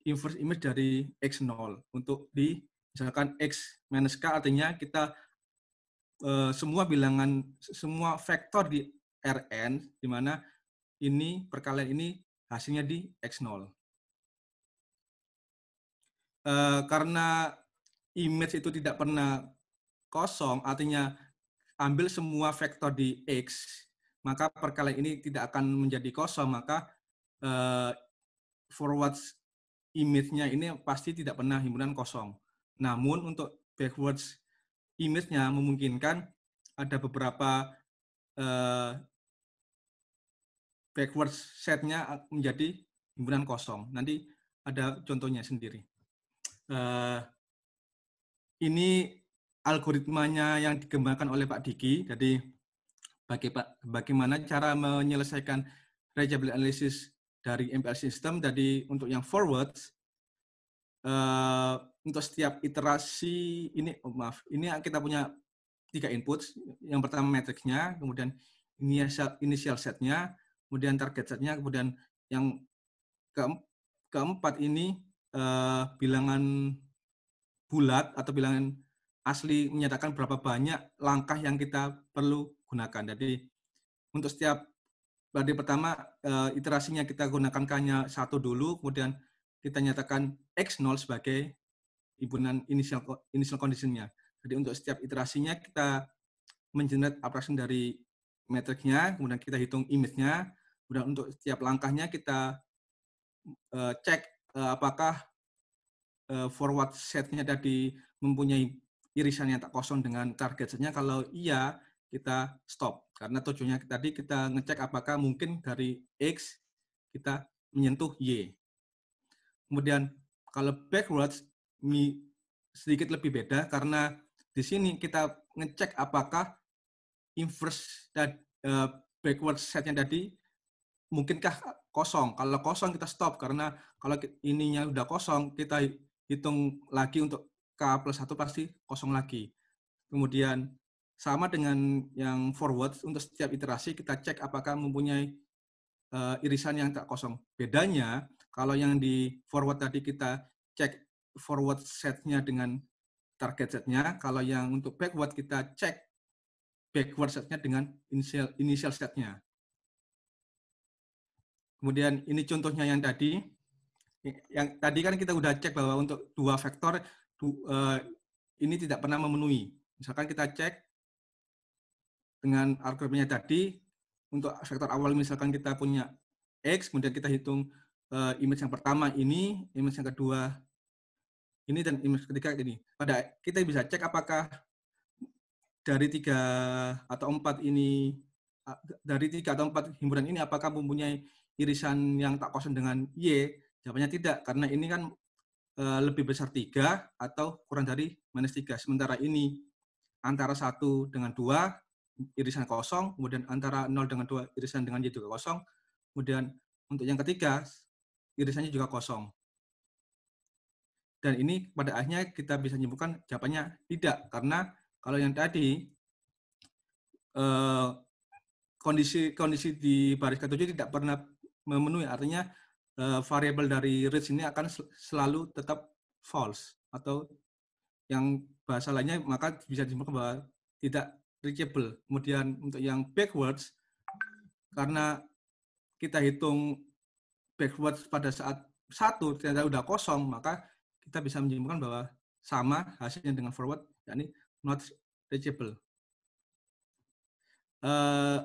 inverse image dari X0 untuk misalkan X minus K, artinya kita semua vektor di Rn, di mana ini perkalian ini hasilnya di X0. Karena image itu tidak pernah kosong, artinya ambil semua vektor di X, maka perkalian ini tidak akan menjadi kosong, maka forward image-nya ini pasti tidak pernah himpunan kosong. Namun untuk backwards image-nya memungkinkan ada beberapa backwards set-nya menjadi himpunan kosong. Nanti ada contohnya sendiri. Ini algoritmanya yang dikembangkan oleh Pak Diki. Jadi bagaimana cara menyelesaikan reachability analysis dari MPL system. Jadi untuk yang forward, untuk setiap iterasi ini, ini kita punya 3 input. Yang pertama matriksnya, kemudian initial setnya, kemudian target setnya, kemudian yang keempat ini bilangan bulat atau bilangan asli menyatakan berapa banyak langkah yang kita perlu gunakan. Jadi untuk setiap dari pertama iterasinya kita gunakan hanya 1 dulu, kemudian kita nyatakan X0 sebagai himpunan initial condition-nya. Jadi untuk setiap iterasinya kita mengenerate abstraction dari matriksnya, kemudian kita hitung image-nya, kemudian untuk setiap langkahnya kita cek apakah forward set-nya tadi mempunyai irisan yang tak kosong dengan target set-nya. Kalau iya, kita stop. Karena tujuannya tadi kita ngecek apakah mungkin dari X kita menyentuh Y. Kemudian kalau backwards sedikit lebih beda, karena di sini kita ngecek apakah inverse dan backward set-nya tadi mungkinkah kosong. Kalau kosong kita stop, karena kalau ininya udah kosong, kita hitung lagi untuk K+1 pasti kosong lagi. Kemudian sama dengan yang forward, untuk setiap iterasi kita cek apakah mempunyai irisan yang tak kosong. Bedanya, kalau yang di forward tadi kita cek forward set-nya dengan target set-nya, kalau yang untuk backward kita cek backward set-nya dengan initial set-nya. Kemudian ini contohnya yang tadi. Yang tadi kan kita udah cek bahwa untuk 2 vektor ini tidak pernah memenuhi. Misalkan kita cek dengan algoritmanya tadi, untuk vektor awal misalkan kita punya X, kemudian kita hitung image yang pertama ini, image yang kedua ini, dan image ketiga ini. Kita bisa cek apakah dari 3 atau 4 ini, dari 3 atau 4 himpunan ini apakah mempunyai irisan yang tak kosong dengan Y. Jawabannya tidak, karena ini kan lebih besar 3 atau kurang dari -3. Sementara ini antara 1 dengan 2 irisan kosong, kemudian antara 0 dengan 2 irisan dengan Y juga kosong, kemudian untuk yang ketiga irisannya juga kosong. Dan ini pada akhirnya kita bisa menyimpulkan jawabannya tidak, karena kalau yang tadi kondisi di baris ke-7 tidak pernah memenuhi, artinya variabel dari range ini akan selalu tetap false, atau yang bahasa lainnya maka bisa disimpulkan bahwa tidak reachable. Kemudian untuk yang backwards, karena kita hitung backwards pada saat 1 ternyata udah kosong, maka kita bisa menyimpulkan bahwa sama hasilnya dengan forward, yakni not reachable.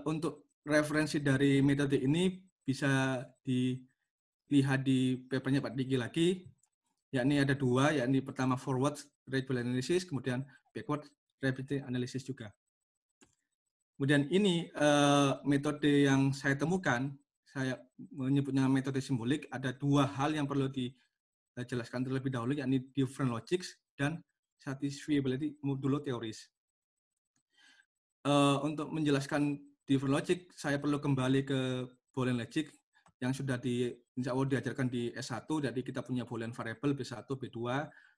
Untuk referensi dari metode ini bisa dilihat di papernya Pak Diki lagi, yakni ada 2, yakni pertama forward reachability analysis, kemudian backward repeated analysis juga. Kemudian ini metode yang saya temukan, saya menyebutnya metode simbolik, ada dua hal yang perlu dijelaskan terlebih dahulu, yakni different logics dan satisfiability modulo theories. Untuk menjelaskan different logic, saya perlu kembali ke Boolean logic yang sudah insya Allah diajarkan di S1, jadi kita punya Boolean variable B1, B2,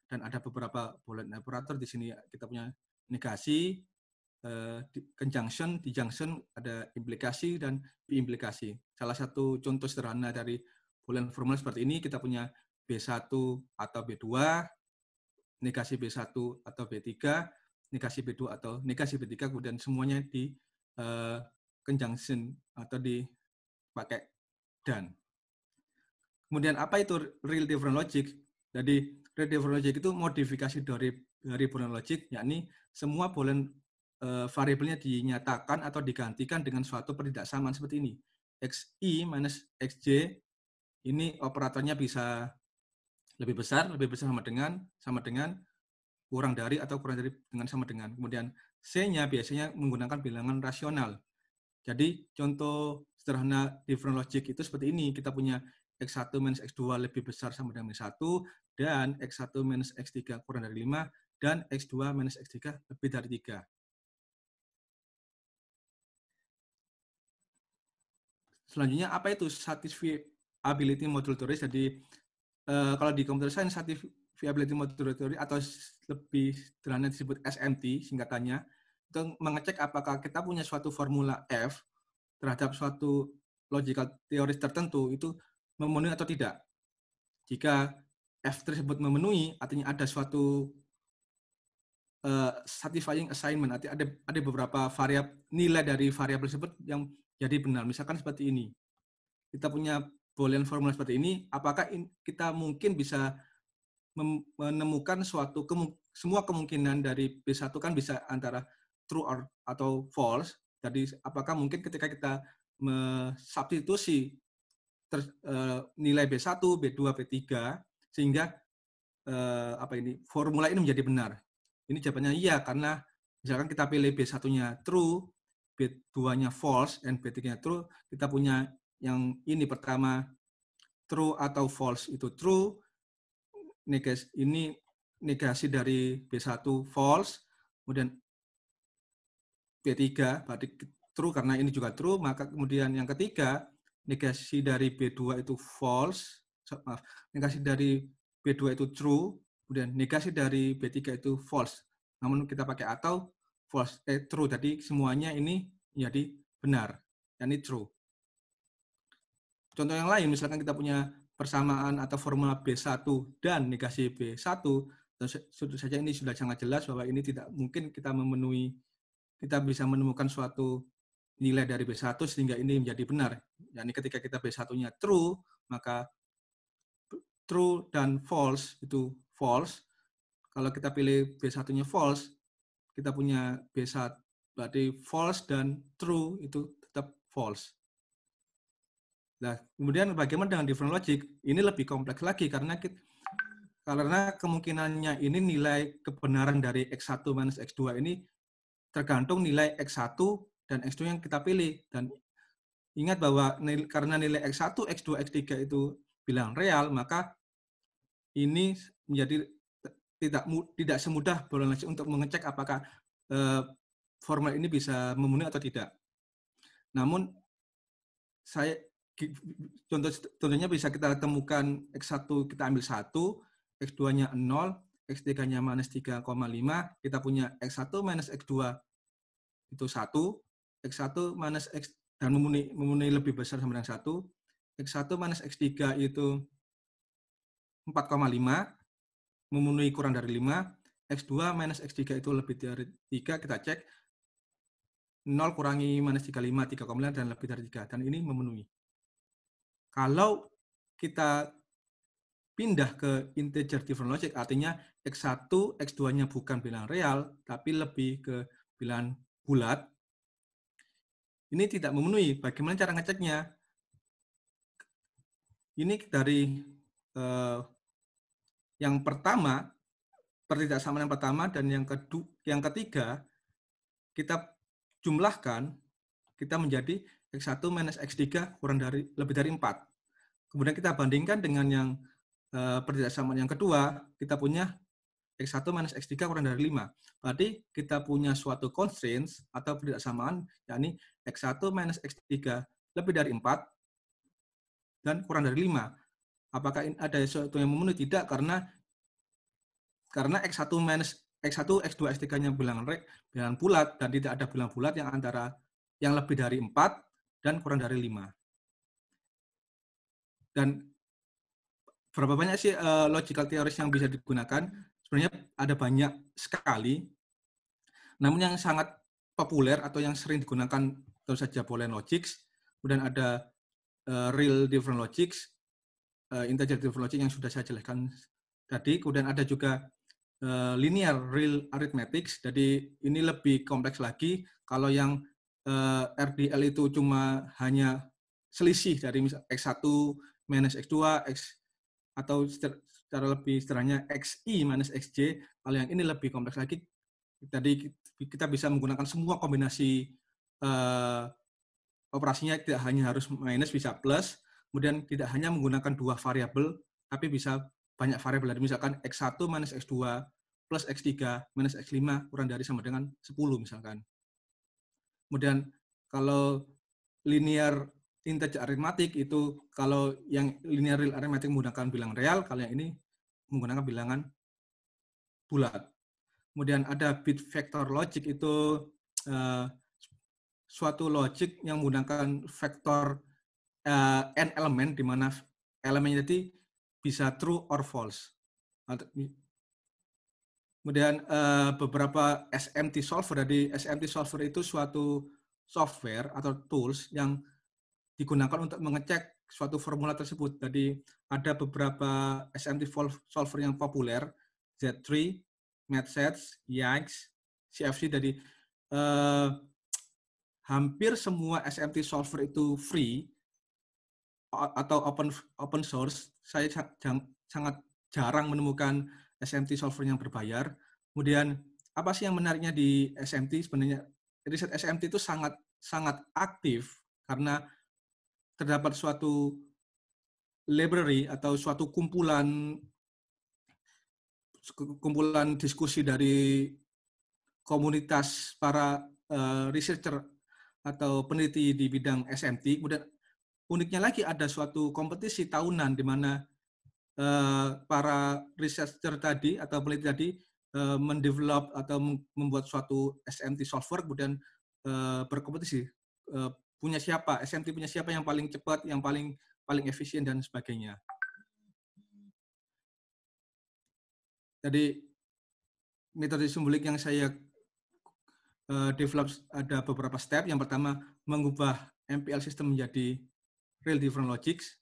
dan ada beberapa Boolean operator. Di sini kita punya negasi, conjunction, disjunction, ada implikasi, dan biimplikasi. Salah satu contoh sederhana dari Boolean formula seperti ini, kita punya B1 atau B2, negasi B1 atau B3, negasi B2 atau negasi B3, kemudian semuanya di conjunction atau dipakai dan. Kemudian apa itu real different logic? Jadi real different logic itu modifikasi dari Boolean logic, yakni semua Boolean variabelnya dinyatakan atau digantikan dengan suatu pertidaksamaan seperti ini. Xi minus Xj, ini operatornya bisa lebih besar sama dengan, kurang dari, atau kurang dari dengan sama dengan. Kemudian C-nya biasanya menggunakan bilangan rasional. Jadi contoh sederhana different logic itu seperti ini. Kita punya X1 minus X2 lebih besar sama dengan 1, dan X1 minus X3 kurang dari 5, dan X2 minus X3 lebih dari 3. Selanjutnya, apa itu satisfiability modulo theory? Jadi kalau di computer science, satisfiability modulo theory atau lebih sederhana disebut SMT singkatannya, itu mengecek apakah kita punya suatu formula F terhadap suatu logical teoris tertentu itu memenuhi atau tidak. Jika F tersebut memenuhi, artinya ada suatu satisfying assignment, artinya ada beberapa nilai dari variabel tersebut yang jadi benar. Misalkan seperti ini. Kita punya Boolean formula seperti ini, apakah kita mungkin bisa menemukan semua kemungkinan dari B1 kan bisa antara true atau false. Jadi apakah mungkin ketika kita substitusi nilai B1, B2, B3 sehingga formula ini menjadi benar. Ini jawabannya iya, karena misalkan kita pilih B1-nya true, B2-nya false, dan B3-nya true, kita punya yang ini pertama true atau false itu true, negasi dari B1 false, kemudian B3 berarti true karena ini juga true, maka kemudian yang ketiga negasi dari B2 itu false, negasi dari B2 itu true, kemudian negasi dari B3 itu false. Namun kita pakai atau false, true, jadi semuanya ini menjadi benar, yakni true. Contoh yang lain, misalkan kita punya persamaan atau formula B1 dan negasi B1, tentu saja ini sudah sangat jelas bahwa ini tidak mungkin kita bisa menemukan suatu nilai dari B1 sehingga ini menjadi benar. Yakni ketika kita B1-nya true, maka true dan false itu false. Kalau kita pilih B1-nya false, kita punya B1 berarti false dan true itu tetap false. Nah, kemudian bagaimana dengan different logic? Ini lebih kompleks lagi karena kemungkinannya ini nilai kebenaran dari X1 minus X2 ini tergantung nilai X1 dan X2 yang kita pilih. Dan ingat bahwa karena nilai X1, X2, X3 itu bilang real, maka ini menjadi tidak semudah Boolean logic untuk mengecek apakah formula ini bisa memenuhi atau tidak. Namun, contohnya bisa kita temukan X1 kita ambil 1, X2-nya 0, X3-nya minus 3,5, kita punya X1 minus X2 itu 1, X1 minus X dan memenuhi lebih besar sama dengan 1, X1 minus X3 itu 4,5, memenuhi kurang dari 5, X2 minus X3 itu lebih dari 3, kita cek, 0 kurangi minus 35, 3,5, dan lebih dari 3, dan ini memenuhi. Kalau kita pindah ke integer different logic, artinya X1, X2-nya bukan bilangan real, tapi lebih ke bilangan bulat, ini tidak memenuhi. Bagaimana cara ngeceknya? Ini dari yang pertama, pertidaksamaan yang pertama dan yang ketiga, kita jumlahkan, kita menjadi X1 minus X3 kurang dari lebih dari 4. Kemudian kita bandingkan dengan yang pertidaksamaan yang kedua, kita punya X1 minus X3 kurang dari 5. Berarti kita punya suatu constraints atau pertidaksamaan, yakni X1 minus X3 lebih dari 4 dan kurang dari 5. Apakah ada sesuatu yang memenuhi? Tidak, karena X1 minus X1, X2, X3-nya bilangan bulat dan tidak ada bilangan bulat yang lebih dari 4 dan kurang dari 5. Dan berapa banyak sih logical theories yang bisa digunakan? Sebenarnya ada banyak sekali. Namun yang sangat populer atau yang sering digunakan tentu saja Boolean logics, kemudian ada real different logics, integer different logic yang sudah saya jelaskan tadi, kemudian ada juga linear real arithmetics. Jadi ini lebih kompleks lagi. Kalau yang RDL itu cuma hanya selisih dari misal X1 minus X2, atau secara lebih sederhananya XI minus XJ. Kalau yang ini lebih kompleks lagi. Tadi kita bisa menggunakan semua kombinasi operasinya, tidak hanya harus minus, bisa plus. Kemudian tidak hanya menggunakan dua variabel, tapi bisa banyak variabel. Misalkan X1 minus X2 plus X3 minus X5 kurang dari sama dengan 10 misalkan. Kemudian kalau linear integer arithmetic itu, kalau yang linear real arithmetic menggunakan bilangan real, kalau yang ini menggunakan bilangan bulat. Kemudian ada bit vector logic, itu suatu logic yang menggunakan vektor n elemen, di mana elemennya jadi bisa true or false. Kemudian beberapa SMT solver. Jadi SMT solver itu suatu software atau tools yang digunakan untuk mengecek suatu formula tersebut. Jadi ada beberapa SMT solver yang populer, Z3, MathSets, Yax, CFC. Jadi hampir semua SMT solver itu free atau open source. Saya sangat jarang menemukan SMT solver yang berbayar. Kemudian apa sih yang menariknya di SMT? Sebenarnya riset SMT itu sangat aktif karena terdapat suatu library atau suatu kumpulan diskusi dari komunitas para researcher atau peneliti di bidang SMT. Kemudian uniknya lagi ada suatu kompetisi tahunan di mana para researcher tadi atau peneliti tadi mendevelop atau membuat suatu SMT solver, kemudian berkompetisi. SMT punya siapa yang paling cepat, yang paling efisien, dan sebagainya. Jadi metode simbolik yang saya develop ada beberapa step. Yang pertama, mengubah MPL system menjadi real different logics.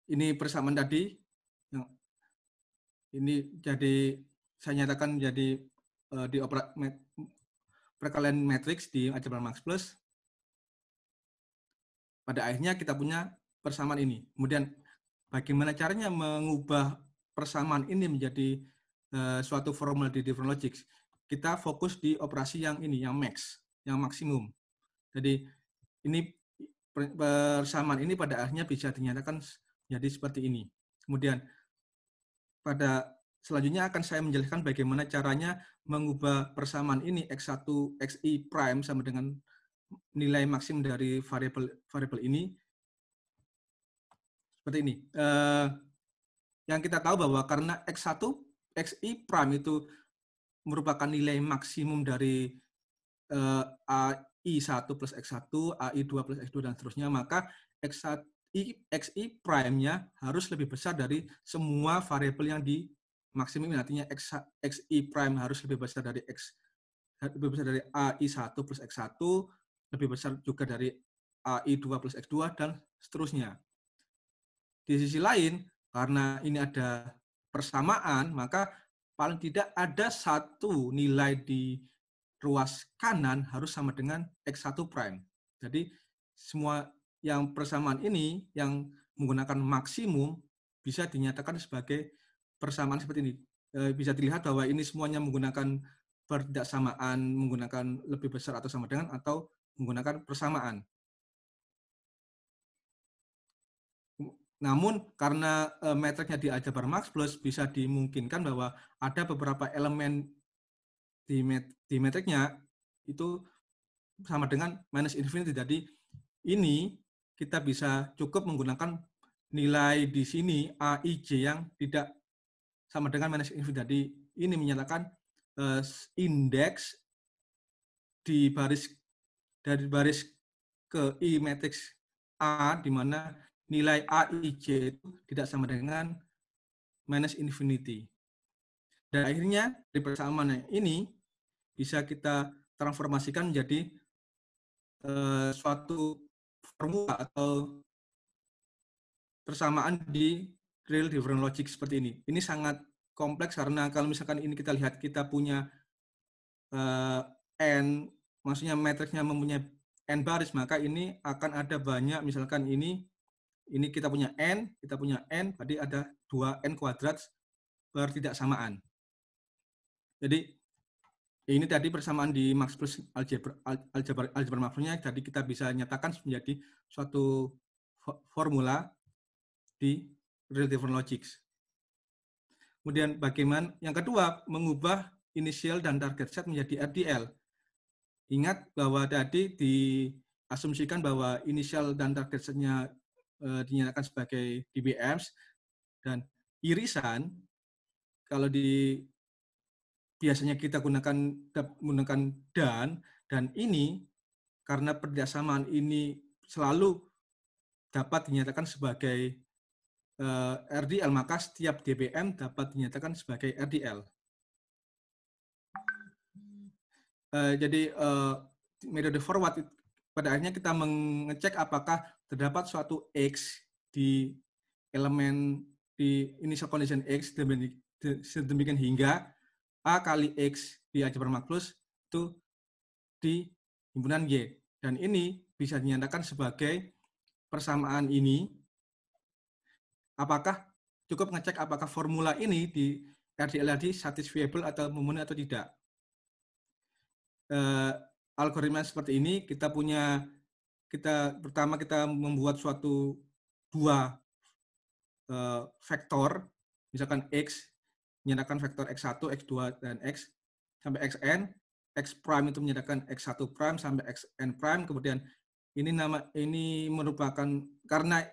Ini persamaan tadi. Ini jadi saya nyatakan menjadi di perkalian matriks di algebra Max Plus. Pada akhirnya kita punya persamaan ini. Kemudian bagaimana caranya mengubah persamaan ini menjadi suatu formula di different logics? Kita fokus di operasi yang ini, yang max, yang maksimum. Jadi ini persamaan ini pada akhirnya bisa dinyatakan jadi seperti ini. Kemudian pada selanjutnya akan saya menjelaskan bagaimana caranya mengubah persamaan ini X1 XI prime sama dengan nilai maksimum dari variabel ini seperti ini. Yang kita tahu bahwa karena X1 XI prime itu merupakan nilai maksimum dari AI1 plus X1, AI2 plus X2, dan seterusnya, maka XI prime-nya harus lebih besar dari semua variabel yang di maksimum. Artinya XI prime harus lebih besar dari AI1 plus X1, lebih besar juga dari AI2 plus X2, dan seterusnya. Di sisi lain, karena ini ada persamaan, maka paling tidak ada satu nilai di ruas kanan harus sama dengan X1 prime. Jadi semua yang persamaan ini yang menggunakan maksimum bisa dinyatakan sebagai persamaan seperti ini. Bisa dilihat bahwa ini semuanya menggunakan pertidaksamaan, menggunakan lebih besar atau sama dengan, atau menggunakan persamaan. Namun karena metriknya di aljabar Max Plus, bisa dimungkinkan bahwa ada beberapa elemen di metriknya itu sama dengan minus infinity. Jadi ini kita bisa cukup menggunakan nilai di sini A, I, J yang tidak sama dengan minus infinity. Jadi ini menyatakan indeks di baris dari baris ke I matriks A, di mana nilai A, I, J itu tidak sama dengan minus infinity. Dan akhirnya dari persamaan ini bisa kita transformasikan menjadi suatu formula atau persamaan di real different logic seperti ini. Ini sangat kompleks karena kalau misalkan ini kita lihat kita punya n, maksudnya matriksnya mempunyai n baris, maka ini akan ada banyak, misalkan ini kita punya n, berarti ada 2n kuadrat bertidaksamaan. Jadi ini tadi persamaan di Max Plus aljabar Max Plusnya, jadi kita bisa nyatakan menjadi suatu formula di real different logics. Kemudian bagaimana yang kedua, mengubah initial dan target set menjadi RDL. Ingat bahwa tadi diasumsikan bahwa initial dan target setnya dinyatakan sebagai DBMs, dan irisan kalau biasanya kita menggunakan dan ini karena pertidaksamaan ini selalu dapat dinyatakan sebagai RDL, maka setiap DBM dapat dinyatakan sebagai RDL. Jadi metode forward pada akhirnya kita mengecek apakah terdapat suatu X di elemen di initial condition X sedemikian hingga A kali X di aljabar Max Plus itu di himpunan Y. Dan ini bisa dinyatakan sebagai persamaan ini. Apakah cukup ngecek apakah formula ini di RDL satisfiable atau memenuhi atau tidak. Algoritma seperti ini pertama kita membuat suatu dua vektor, misalkan X, menyatakan vektor X1, X2, dan X, sampai Xn, X prime itu menyatakan X1 prime sampai Xn prime, kemudian ini merupakan, karena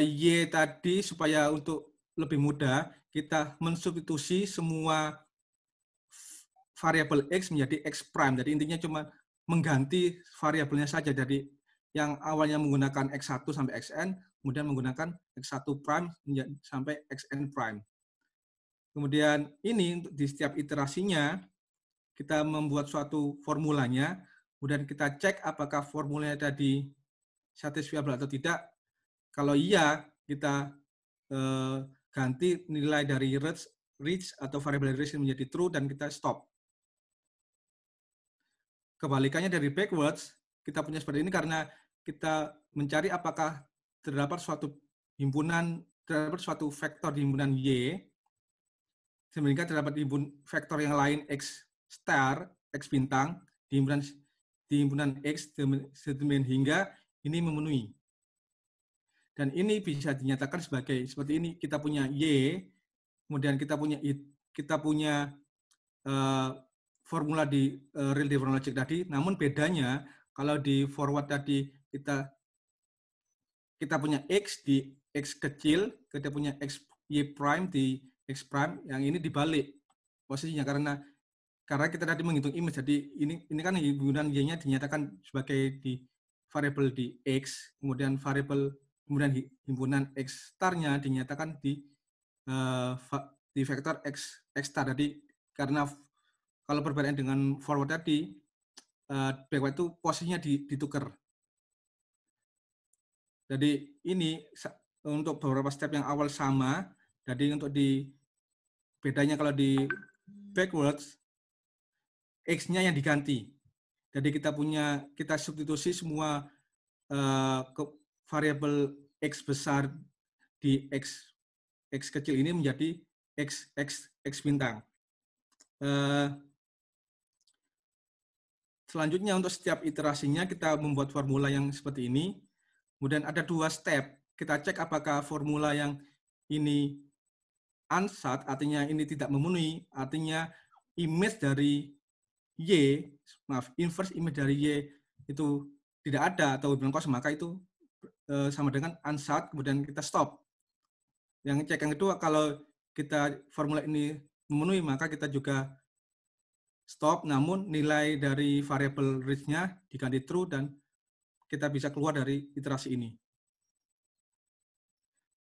Y tadi, supaya untuk lebih mudah, kita mensubstitusi semua variabel X menjadi X prime. Jadi intinya cuma mengganti variabelnya saja. Jadi yang awalnya menggunakan X1 sampai Xn, kemudian menggunakan X1 prime sampai Xn prime. Kemudian ini di setiap iterasinya kita membuat suatu formulanya, kemudian kita cek apakah formulanya tadi satisfiable atau tidak. Kalau iya, kita ganti nilai dari reach atau variable reach menjadi true dan kita stop. Kebalikannya dari backwards, kita punya seperti ini karena kita mencari apakah terdapat suatu vektor di himpunan Y, sehingga terdapat vektor yang lain X star, X bintang, di himpunan X sedemikian hingga ini memenuhi. Dan ini bisa dinyatakan sebagai seperti ini. Kita punya Y, kemudian kita punya formula di real different logic tadi. Namun bedanya kalau di forward tadi kita punya X di X kecil, kita punya X Y prime di X prime. Yang ini dibalik posisinya karena kita tadi menghitung image. Jadi ini kan himpunan Y-nya dinyatakan sebagai di variabel di X, kemudian himpunan X star-nya dinyatakan di vektor X star. Jadi karena kalau perbedaan dengan forward tadi, backward itu posisinya ditukar. Jadi ini untuk beberapa step yang awal sama. Jadi untuk bedanya kalau di backwards, X-nya yang diganti. Jadi kita substitusi semua variabel X besar di X X kecil ini menjadi X bintang. Selanjutnya untuk setiap iterasinya kita membuat formula yang seperti ini. Kemudian ada 2 step. Kita cek apakah formula yang ini unsat, artinya ini tidak memenuhi, artinya image dari Y, inverse image dari Y itu tidak ada atau bilang kosong, maka itu sama dengan unsat, kemudian kita stop. Yang cek yang kedua, kalau kita formula ini memenuhi, maka kita juga stop, namun nilai dari variable range-nya diganti true dan kita bisa keluar dari iterasi ini.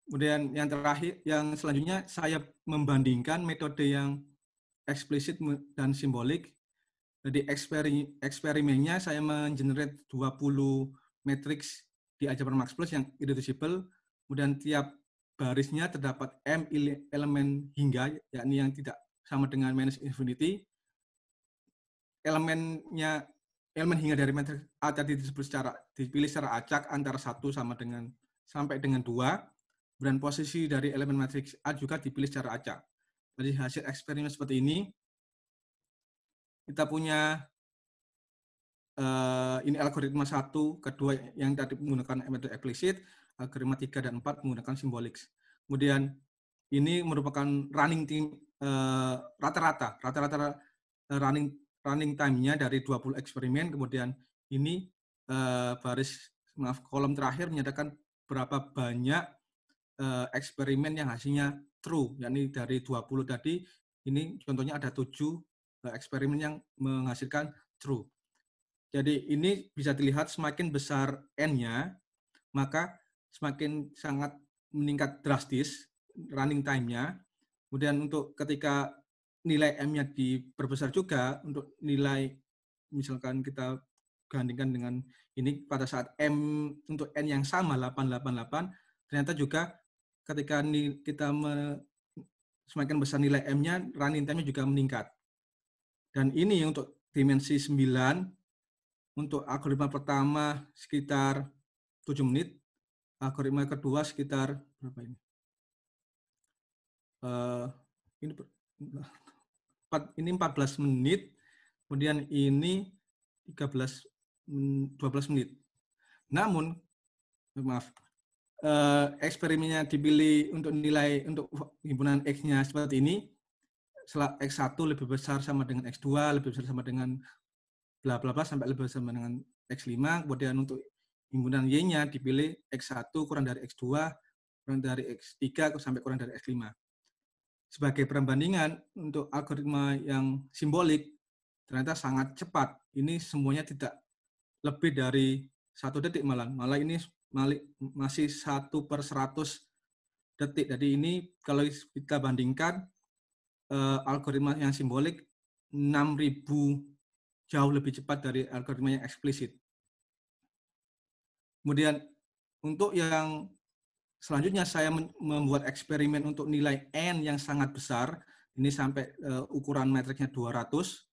Kemudian yang terakhir, yang selanjutnya saya membandingkan metode yang eksplisit dan simbolik. Jadi eksperimennya saya mengenerate 20 matriks di algebra Max Plus yang irreducible. Kemudian tiap barisnya terdapat M elemen hingga, yakni yang tidak sama dengan minus infinity. Elemen hingga dari matriks A tadi dipilih secara acak antara 1 sampai dengan 2. Dan posisi dari elemen matriks A juga dipilih secara acak. Jadi hasil eksperimen seperti ini. Kita punya ini algoritma 1, kedua yang tadi menggunakan metode eksplisit, algoritma 3 dan 4 menggunakan simbolik. Kemudian ini merupakan running time rata-rata running time-nya dari 20 eksperimen. Kemudian ini kolom terakhir menyatakan berapa banyak eksperimen yang hasilnya true, yakni dari 20 tadi, ini contohnya ada 7 eksperimen yang menghasilkan true. Jadi ini bisa dilihat semakin besar N-nya, maka semakin sangat meningkat drastis running time-nya. Kemudian untuk ketika nilai M-nya diperbesar juga, untuk nilai misalkan kita bandingkan dengan ini pada saat M untuk N yang sama 888, ternyata juga ketika kita semakin besar nilai M-nya, running time-nya juga meningkat. Dan ini untuk dimensi 9, untuk algoritma pertama sekitar 7 menit, algoritma kedua sekitar berapa ini? Ini 14 menit, kemudian ini 12 menit. Namun, maaf, eksperimennya dipilih untuk nilai untuk himpunan X-nya seperti ini, X1 lebih besar sama dengan X2, lebih besar sama dengan bla bla bla sampai lebih besar sama dengan X5, kemudian untuk himpunan Y-nya dipilih X1 kurang dari X2, kurang dari X3 sampai kurang dari X5. Sebagai perbandingan untuk algoritma yang simbolik ternyata sangat cepat. Ini semuanya tidak lebih dari 1 detik malah ini masih 1/100 detik. Jadi ini kalau kita bandingkan algoritma yang simbolik 6.000 jauh lebih cepat dari algoritma yang eksplisit. Kemudian untuk yang selanjutnya saya membuat eksperimen untuk nilai N yang sangat besar. Ini sampai ukuran matriksnya 200.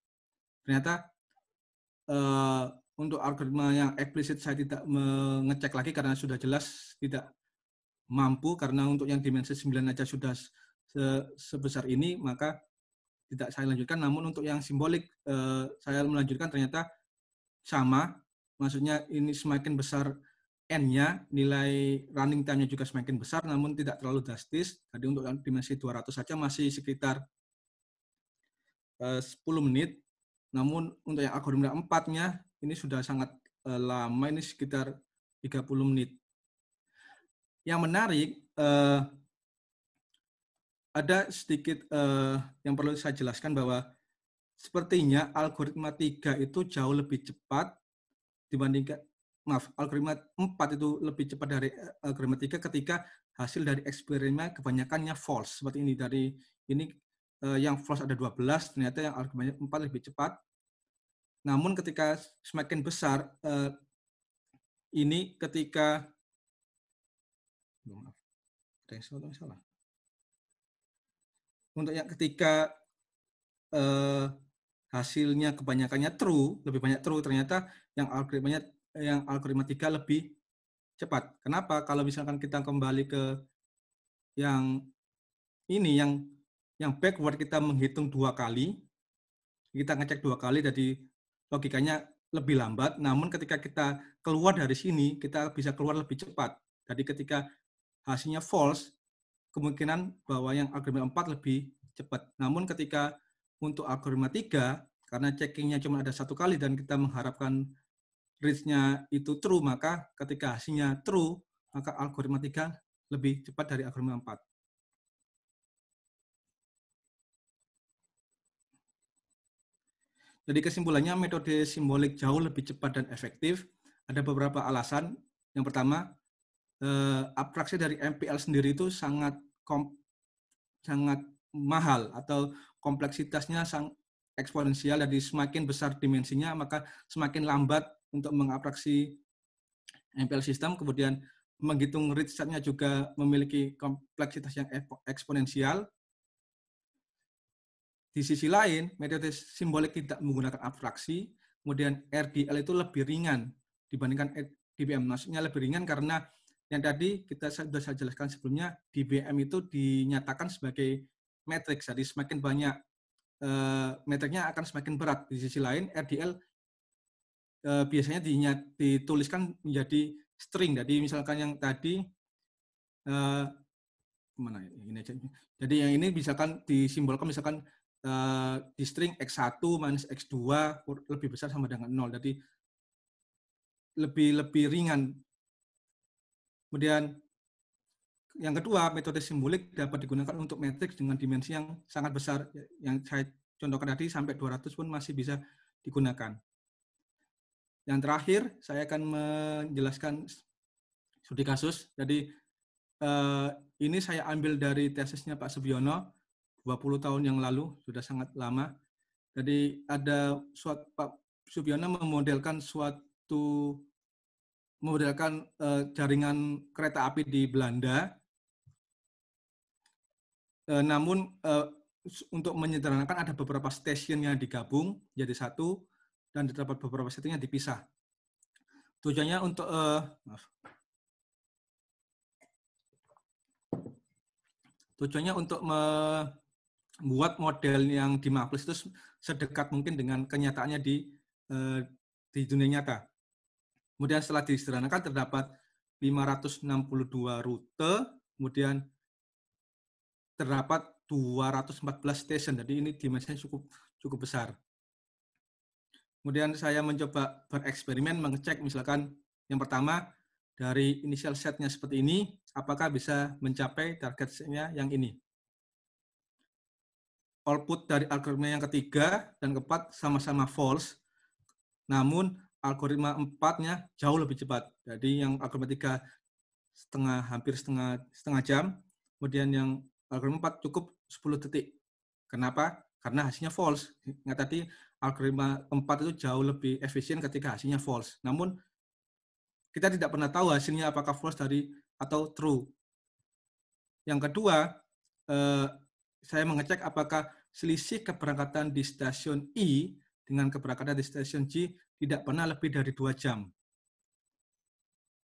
Ternyata untuk algoritma yang eksplisit saya tidak mengecek lagi karena sudah jelas tidak mampu, karena untuk yang dimensi 9 aja sudah sebesar ini, maka tidak saya lanjutkan. Namun untuk yang simbolik saya melanjutkan, ternyata sama, maksudnya ini semakin besar N-nya, nilai running time-nya juga semakin besar, namun tidak terlalu drastis. Jadi untuk dimensi 200 saja masih sekitar 10 menit. Namun untuk yang algoritma 4-nya ini sudah sangat lama, ini sekitar 30 menit. Yang menarik, ada sedikit yang perlu saya jelaskan bahwa sepertinya algoritma 3 itu jauh lebih cepat dibandingkan, algoritma 4 itu lebih cepat dari algoritma 3 ketika hasil dari eksperimen kebanyakannya false. Seperti ini, dari ini yang false ada 12, ternyata yang algoritma 4 lebih cepat. Namun ketika semakin besar, ini ketika, untuk yang ketika hasilnya kebanyakannya true, lebih banyak true, ternyata yang algoritma 3 lebih cepat. Kenapa? Kalau misalkan kita kembali ke yang ini yang backward kita menghitung 2 kali, kita ngecek 2 kali, jadi logikanya lebih lambat. Namun ketika kita keluar dari sini, kita bisa keluar lebih cepat. Jadi ketika hasilnya false, kemungkinan bahwa yang algoritma 4 lebih cepat. Namun ketika untuk algoritma 3, karena checkingnya cuma ada 1 kali dan kita mengharapkan reach-nya itu true, maka ketika hasilnya true, maka algoritma 3 lebih cepat dari algoritma 4. Jadi kesimpulannya metode simbolik jauh lebih cepat dan efektif. Ada beberapa alasan. Yang pertama, abstraksi dari MPL sendiri itu sangat mahal atau kompleksitasnya sangat eksponensial. Jadi semakin besar dimensinya, maka semakin lambat untuk mengabstraksi MPL sistem. Kemudian menghitung reach set-nya juga memiliki kompleksitas yang eksponensial. Di sisi lain, metode simbolik tidak menggunakan abstraksi, kemudian RDL itu lebih ringan dibandingkan DBM. Maksudnya lebih ringan karena yang tadi kita sudah saya jelaskan sebelumnya, DBM itu dinyatakan sebagai matriks, jadi semakin banyak metriknya akan semakin berat. Di sisi lain, RDL biasanya dituliskan menjadi string. Jadi misalkan yang tadi mana ini aja. Jadi yang ini misalkan disimbolkan misalkan di string X1 minus X2 lebih besar sama dengan 0. Jadi lebih ringan. Kemudian yang kedua, metode simbolik dapat digunakan untuk matriks dengan dimensi yang sangat besar. Yang saya contohkan tadi sampai 200 pun masih bisa digunakan. Yang terakhir, saya akan menjelaskan studi kasus. Jadi ini saya ambil dari tesisnya Pak Subiono 20 tahun yang lalu, sudah sangat lama. Jadi ada suatu Pak Subiono memodelkan jaringan kereta api di Belanda. Namun untuk menyederhanakan ada beberapa stasiun yang digabung jadi satu dan terdapat beberapa stasiun yang dipisah. Tujuannya untuk membuat model yang di Maples itu sedekat mungkin dengan kenyataannya di dunia nyata. Kemudian setelah disederhanakan terdapat 562 rute, kemudian terdapat 214 stasiun. Jadi ini dimensinya cukup besar. Kemudian saya mencoba bereksperimen mengecek misalkan yang pertama dari initial set-nya seperti ini, apakah bisa mencapai target set-nya yang ini. Output dari algoritma yang ketiga dan keempat sama-sama false, namun algoritma 4-nya jauh lebih cepat. Jadi yang algoritma 3 hampir setengah jam, kemudian yang algoritma 4 cukup 10 detik. Kenapa? Karena hasilnya false. Ingat tadi algoritma 4 itu jauh lebih efisien ketika hasilnya false. Namun kita tidak pernah tahu hasilnya apakah false atau true. Yang kedua, saya mengecek apakah selisih keberangkatan di stasiun I dengan keberangkatan di stasiun J tidak pernah lebih dari 2 jam.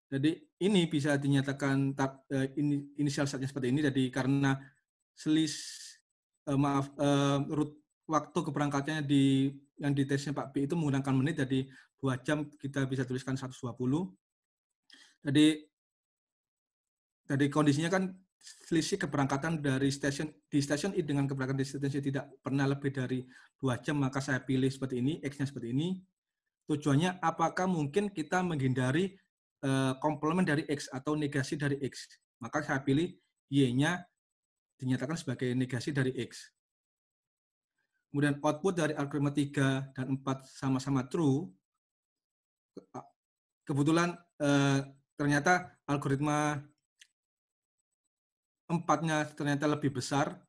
Jadi ini bisa dinyatakan inisial setnya seperti ini. Jadi karena waktu keberangkatannya yang di tesnya Pak B itu menggunakan menit, jadi 2 jam kita bisa tuliskan 120. Jadi kondisinya kan selisih keberangkatan di stasiun I dengan keberangkatan di stasiun I tidak pernah lebih dari 2 jam, maka saya pilih seperti ini, X-nya seperti ini. Tujuannya apakah mungkin kita menghindari komplement dari X atau negasi dari X. Maka saya pilih Y-nya dinyatakan sebagai negasi dari X. Kemudian output dari algoritma 3 dan 4 sama-sama true. Kebetulan ternyata algoritma 4-nya ternyata lebih besar,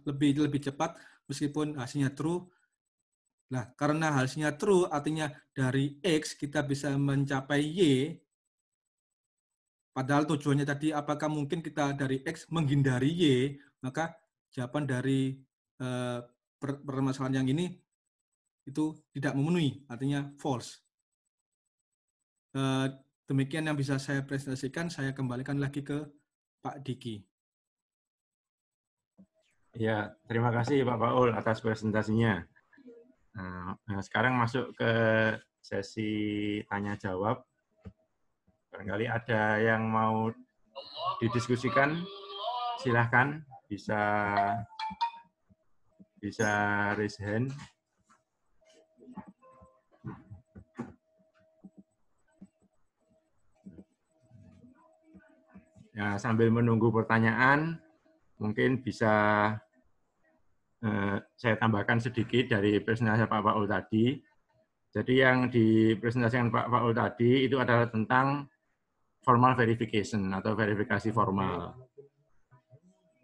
lebih cepat meskipun hasilnya true. Nah, karena hasilnya true artinya dari X kita bisa mencapai Y. Padahal tujuannya tadi apakah mungkin kita dari X menghindari Y, maka jawaban dari permasalahan yang ini itu tidak memenuhi, artinya false. Demikian yang bisa saya presentasikan, saya kembalikan lagi ke Pak Diki. Ya, terima kasih Pak Paul atas presentasinya. Nah, sekarang masuk ke sesi tanya-jawab. Barangkali ada yang mau didiskusikan, silahkan bisa raise hand. Ya, sambil menunggu pertanyaan, mungkin bisa saya tambahkan sedikit dari presentasi Pak Paul tadi. Jadi yang dipresentasikan Pak Paul tadi itu adalah tentang formal verification atau verifikasi formal.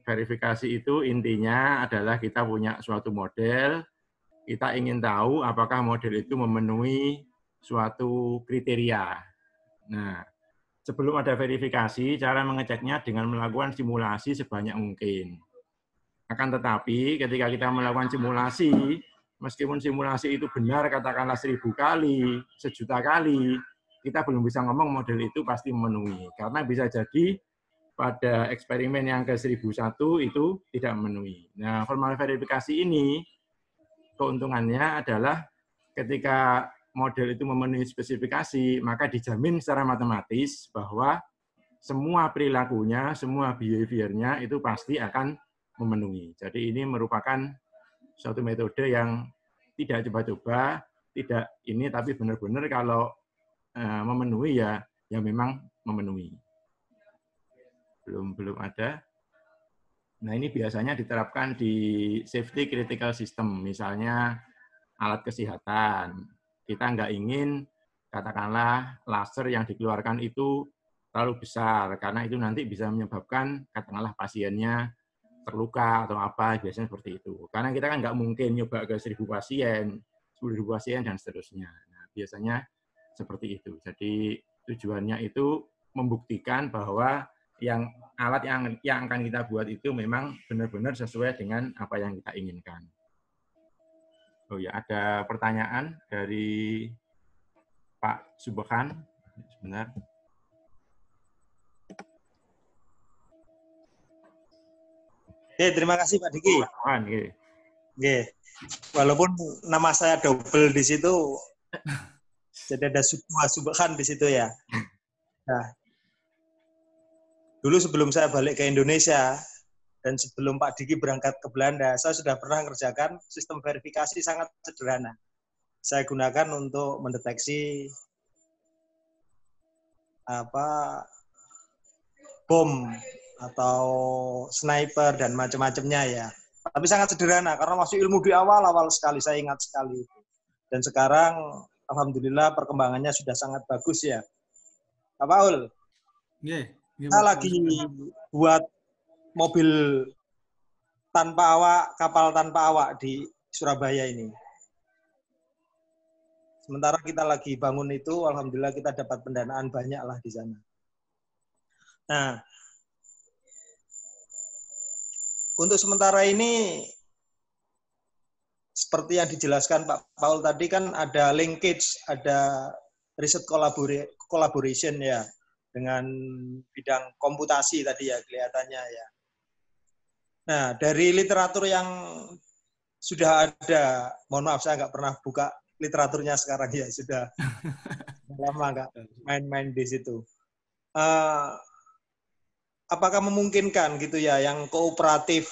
Verifikasi itu intinya adalah kita punya suatu model, kita ingin tahu apakah model itu memenuhi suatu kriteria. Nah, sebelum ada verifikasi, cara mengeceknya dengan melakukan simulasi sebanyak mungkin. Akan tetapi, ketika kita melakukan simulasi, meskipun simulasi itu benar katakanlah 1000 kali, 1.000.000 kali, kita belum bisa ngomong model itu pasti memenuhi. Karena bisa jadi pada eksperimen yang ke-1001 itu tidak memenuhi. Nah, formal verifikasi ini keuntungannya adalah ketika model itu memenuhi spesifikasi, maka dijamin secara matematis bahwa semua perilakunya, semua behavior-nya itu pasti akan memenuhi. Jadi ini merupakan suatu metode yang tidak coba-coba, tidak ini, tapi benar-benar kalau memenuhi ya memang memenuhi. Belum ada. Nah, ini biasanya diterapkan di safety critical system, misalnya alat kesehatan. Kita nggak ingin, katakanlah, laser yang dikeluarkan itu terlalu besar, karena itu nanti bisa menyebabkan, katakanlah, pasiennya terluka atau apa, biasanya seperti itu. Karena kita kan nggak mungkin nyoba ke 1.000 pasien, 10.000 pasien, dan seterusnya. Nah, biasanya seperti itu. Jadi tujuannya itu membuktikan bahwa alat yang akan kita buat itu memang benar-benar sesuai dengan apa yang kita inginkan. Oh ya, ada pertanyaan dari Pak Subhan. Sebentar. Terima kasih Pak Diki. Walaupun nama saya double di situ, jadi ada Subhan di situ ya. Nah, dulu sebelum saya balik ke Indonesia dan sebelum Pak Diki berangkat ke Belanda, saya sudah pernah mengerjakan sistem verifikasi sangat sederhana. Saya gunakan untuk mendeteksi bom atau sniper dan macam-macamnya ya. Tapi sangat sederhana karena masih ilmu di awal-awal sekali, saya ingat sekali. Dan sekarang alhamdulillah perkembangannya sudah sangat bagus ya. Pak Paul, kita lagi buat mobil tanpa awak, kapal tanpa awak di Surabaya ini. Sementara kita lagi bangun itu, alhamdulillah kita dapat pendanaan banyak lah di sana. Nah, untuk sementara ini, seperti yang dijelaskan Pak Paul tadi kan ada linkage, ada riset collaboration ya, dengan bidang komputasi tadi ya kelihatannya ya. Nah, dari literatur yang sudah ada, mohon maaf saya nggak pernah buka literaturnya sekarang ya, sudah lama nggak main-main di situ. Apakah memungkinkan gitu ya yang kooperatif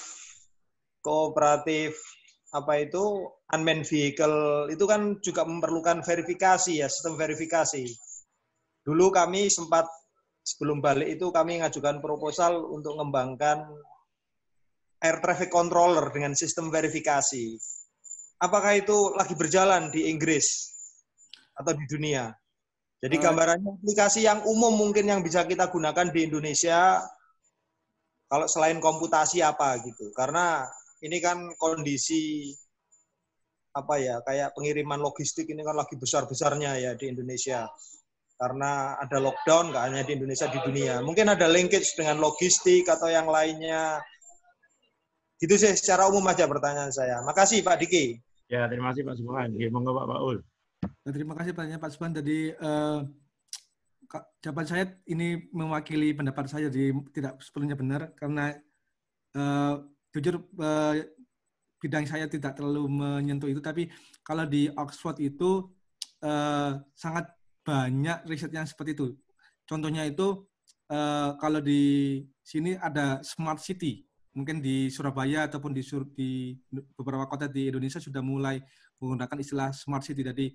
apa itu unmanned vehicle itu kan juga memerlukan verifikasi ya, sistem verifikasi. Dulu kami sempat sebelum balik itu kami mengajukan proposal untuk mengembangkan air traffic controller dengan sistem verifikasi. Apakah itu lagi berjalan di Inggris atau di dunia? Jadi gambarannya aplikasi yang umum mungkin yang bisa kita gunakan di Indonesia kalau selain komputasi apa gitu. Karena ini kan kondisi apa ya, kayak pengiriman logistik ini kan lagi besar-besarnya ya di Indonesia. Karena ada lockdown nggak hanya di Indonesia, di dunia. Mungkin ada linkage dengan logistik atau yang lainnya. Gitu sih secara umum aja pertanyaan saya. Makasih Pak Diki. Ya, terima kasih Pak Subhan. Monggo Pak Paul. Terima kasih Pak Subhan. Tadi jawaban saya ini mewakili pendapat saya, jadi tidak sepenuhnya benar karena jujur bidang saya tidak terlalu menyentuh itu, tapi kalau di Oxford itu sangat banyak riset yang seperti itu. Contohnya itu kalau di sini ada smart city, mungkin di Surabaya ataupun di beberapa kota di Indonesia sudah mulai menggunakan istilah smart city. Jadi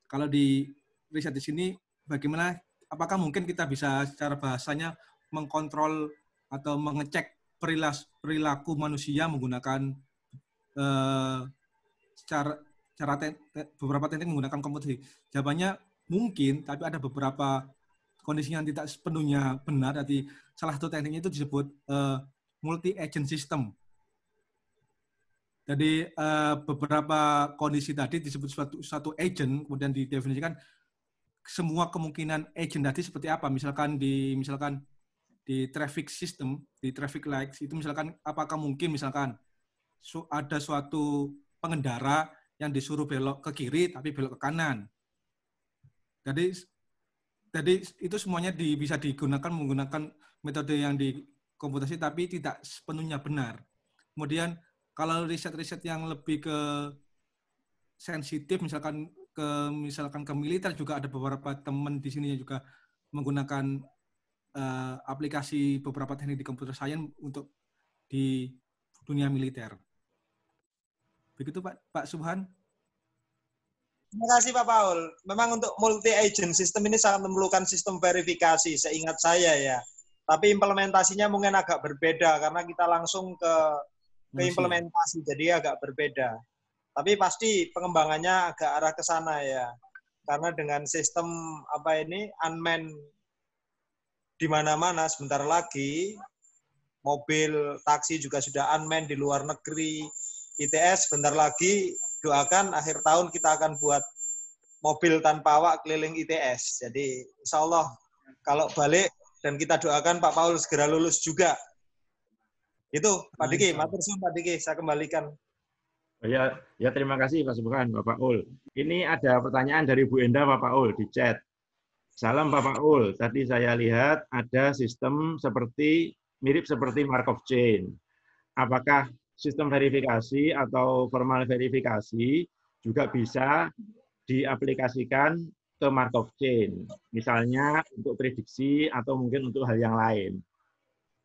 kalau di riset di sini bagaimana, apakah mungkin kita bisa secara bahasanya mengkontrol atau mengecek perilaku manusia menggunakan beberapa teknik menggunakan komputer. Jawabannya mungkin, tapi ada beberapa kondisi yang tidak sepenuhnya benar. Jadi salah satu tekniknya itu disebut multi-agent system. Jadi beberapa kondisi tadi disebut satu agent, kemudian didefinisikan semua kemungkinan agent tadi seperti apa. Misalkan di traffic system, di traffic lights itu misalkan apakah mungkin misalkan ada suatu pengendara yang disuruh belok ke kiri tapi belok ke kanan. Jadi itu semuanya bisa digunakan menggunakan metode yang di komputasi tapi tidak sepenuhnya benar. Kemudian kalau riset-riset yang lebih ke sensitif misalkan ke militer juga ada beberapa teman di sini yang juga menggunakan aplikasi beberapa teknik di computer science untuk di dunia militer. Begitu Pak Subhan. Terima kasih Pak Paul. Memang untuk multi-agent system ini sangat memerlukan sistem verifikasi, seingat saya ya. Tapi implementasinya mungkin agak berbeda karena kita langsung ke implementasi, jadi agak berbeda. Tapi pasti pengembangannya agak arah ke sana ya. Karena dengan sistem unmanned di mana-mana sebentar lagi, mobil taksi juga sudah unmanned di luar negeri, ITS sebentar lagi, doakan akhir tahun kita akan buat mobil tanpa awak keliling ITS. Jadi insya Allah kalau balik, dan kita doakan Pak Paul segera lulus juga. Itu Pak Diki, matur suwun Pak Diki, saya kembalikan. Ya, terima kasih Pak Subhan, Pak Paul. Ini ada pertanyaan dari Bu Enda, Pak Paul di chat. Salam Pak Paul, tadi saya lihat ada sistem mirip seperti Markov chain. Apakah sistem verifikasi atau formal verifikasi juga bisa diaplikasikan ke Markov chain, misalnya untuk prediksi atau mungkin untuk hal yang lain?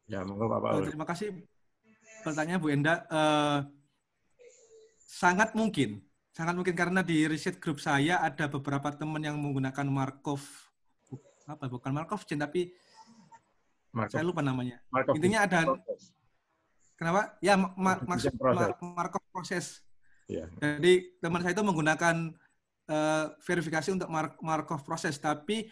Ya, monggo Pak Paul. Terima kasih pertanyaan Bu Enda. Sangat mungkin karena di riset grup saya ada beberapa teman yang menggunakan Markov, bukan Markov chain tapi saya lupa namanya. Intinya ada proses. Kenapa? Ya, Markov proses. Ya. Jadi teman saya itu menggunakan verifikasi untuk Markov proses, tapi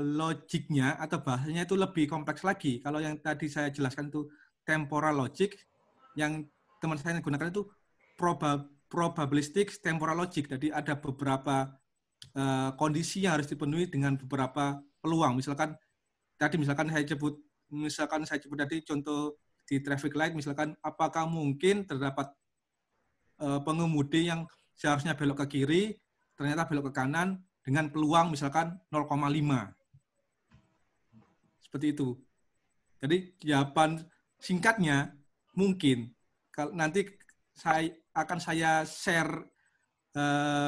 logiknya atau bahasanya itu lebih kompleks lagi. Kalau yang tadi saya jelaskan itu temporal logic, yang teman saya gunakan itu probabilistic temporal logic. Jadi ada beberapa kondisi yang harus dipenuhi dengan beberapa peluang. Misalkan saya sebut tadi contoh di traffic light, misalkan apakah mungkin terdapat pengemudi yang seharusnya belok ke kiri, ternyata belok ke kanan dengan peluang misalkan 0,5. Seperti itu. Jadi jawaban singkatnya mungkin. Nanti saya share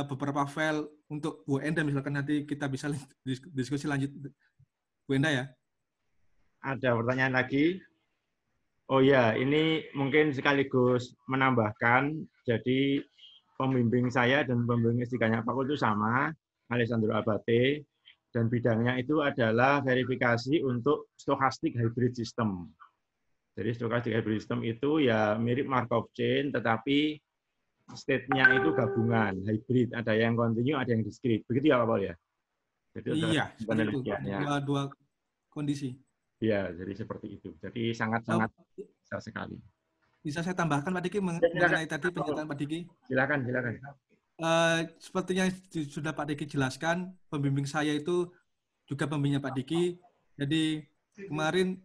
beberapa file untuk Bu Enda, misalkan nanti kita bisa diskusi lanjut. Bu Enda ya. Ada pertanyaan lagi? Oh ya, ini mungkin sekaligus menambahkan, jadi pembimbing saya dan pembimbing S3-nya Pak Paul itu sama, Alessandro Abate, dan bidangnya itu adalah verifikasi untuk stochastic hybrid system. Jadi stochastic hybrid system itu ya mirip Markov chain, tetapi state-nya itu gabungan, hybrid, ada yang continue, ada yang discrete. Begitu ya Pak Paul ya? Jadi iya, seperti itu. Dua kondisi. Ya, jadi seperti itu. Jadi sangat-sangat besar sekali. Bisa saya tambahkan Pak Diki mengenai tadi pernyataan Pak Diki? Silakan. Seperti yang sudah Pak Diki jelaskan, pembimbing saya itu juga pembimbingnya Pak Diki. Jadi kemarin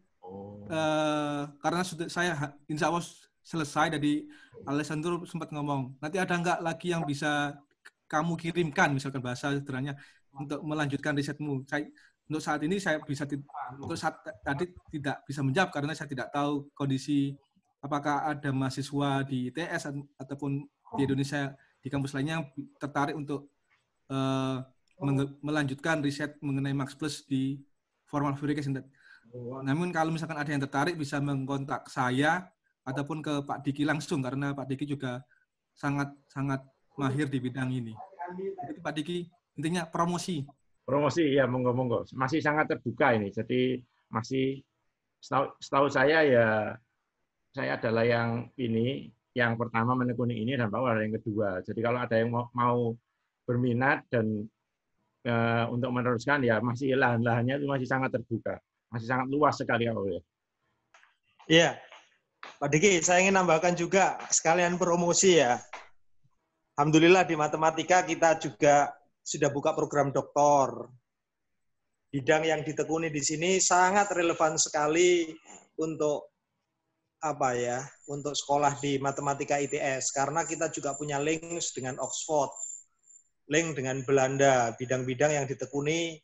karena saya insya Allah selesai, jadi Alessandro sempat ngomong, nanti ada nggak lagi yang bisa kamu kirimkan, misalkan bahasa sederhananya, untuk melanjutkan risetmu. Untuk saat ini saya tadi tidak bisa menjawab karena saya tidak tahu kondisi apakah ada mahasiswa di ITS ataupun di Indonesia di kampus lainnya yang tertarik untuk melanjutkan riset mengenai Max Plus di formal verification. Namun kalau misalkan ada yang tertarik bisa mengkontak saya ataupun ke Pak Diki langsung, karena Pak Diki juga sangat mahir di bidang ini. Jadi Pak Diki, intinya promosi. Promosi, ya monggo-monggo. Masih sangat terbuka ini. Jadi masih setahu saya ya, saya adalah yang pertama menekuni ini dan Pak Ul yang kedua. Jadi kalau ada yang mau berminat dan untuk meneruskan ya masih lahan-lahannya itu masih sangat terbuka. Masih sangat luas sekali ya. Iya. Pak Diki, saya ingin nambahkan juga sekalian promosi ya. Alhamdulillah di matematika kita juga sudah buka program doktor. Bidang yang ditekuni di sini sangat relevan sekali untuk untuk sekolah di matematika ITS, karena kita juga punya link dengan Oxford, link dengan Belanda, bidang-bidang yang ditekuni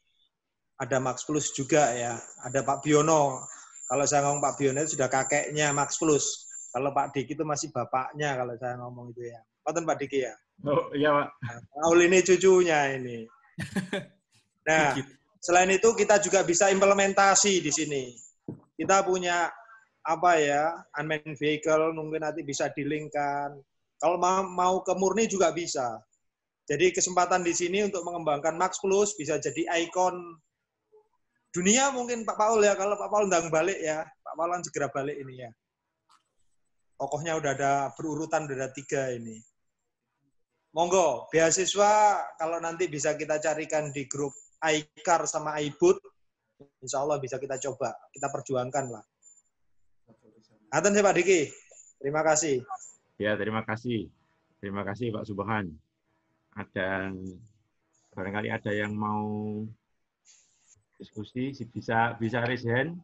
ada Max Plus juga ya, ada Pak Biono. Kalau saya ngomong Pak Biono itu sudah kakeknya Max Plus. Kalau Pak Diki itu masih bapaknya kalau saya ngomong itu ya. Pak Diki ya. Oh iya Pak. Paul ini cucunya ini. Nah, selain itu kita juga bisa implementasi di sini. Kita punya unmanned vehicle, mungkin nanti bisa dilingkan. Kalau mau ke murni juga bisa. Jadi kesempatan di sini untuk mengembangkan Max Plus bisa jadi ikon dunia mungkin Pak Paul ya. Kalau Pak Paul undang balik ya, Pak Paul kan segera balik ini ya. Tokohnya udah ada berurutan, udah ada 3 ini. Monggo, beasiswa kalau nanti bisa kita carikan di grup iCar sama iBoot, insya Allah bisa kita coba, kita perjuangkan lah. Aten sih Pak Diki, terima kasih. Ya, terima kasih. Terima kasih Pak Subhan. Barangkali ada yang mau diskusi, bisa raise hand.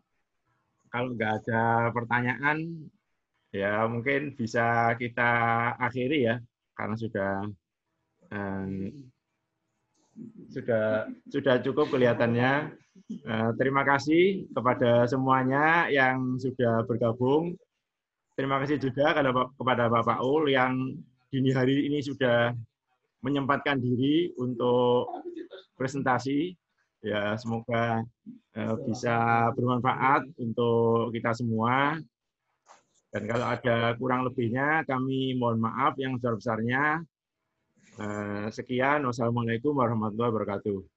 Kalau nggak ada pertanyaan, ya mungkin bisa kita akhiri ya, karena sudah cukup kelihatannya. Terima kasih kepada semuanya yang sudah bergabung. Terima kasih juga kepada Bapak Ul yang dini hari ini sudah menyempatkan diri untuk presentasi. Ya, semoga bisa bermanfaat untuk kita semua. Dan kalau ada kurang lebihnya, kami mohon maaf yang sebesar-besarnya. Sekian, wassalamualaikum warahmatullahi wabarakatuh.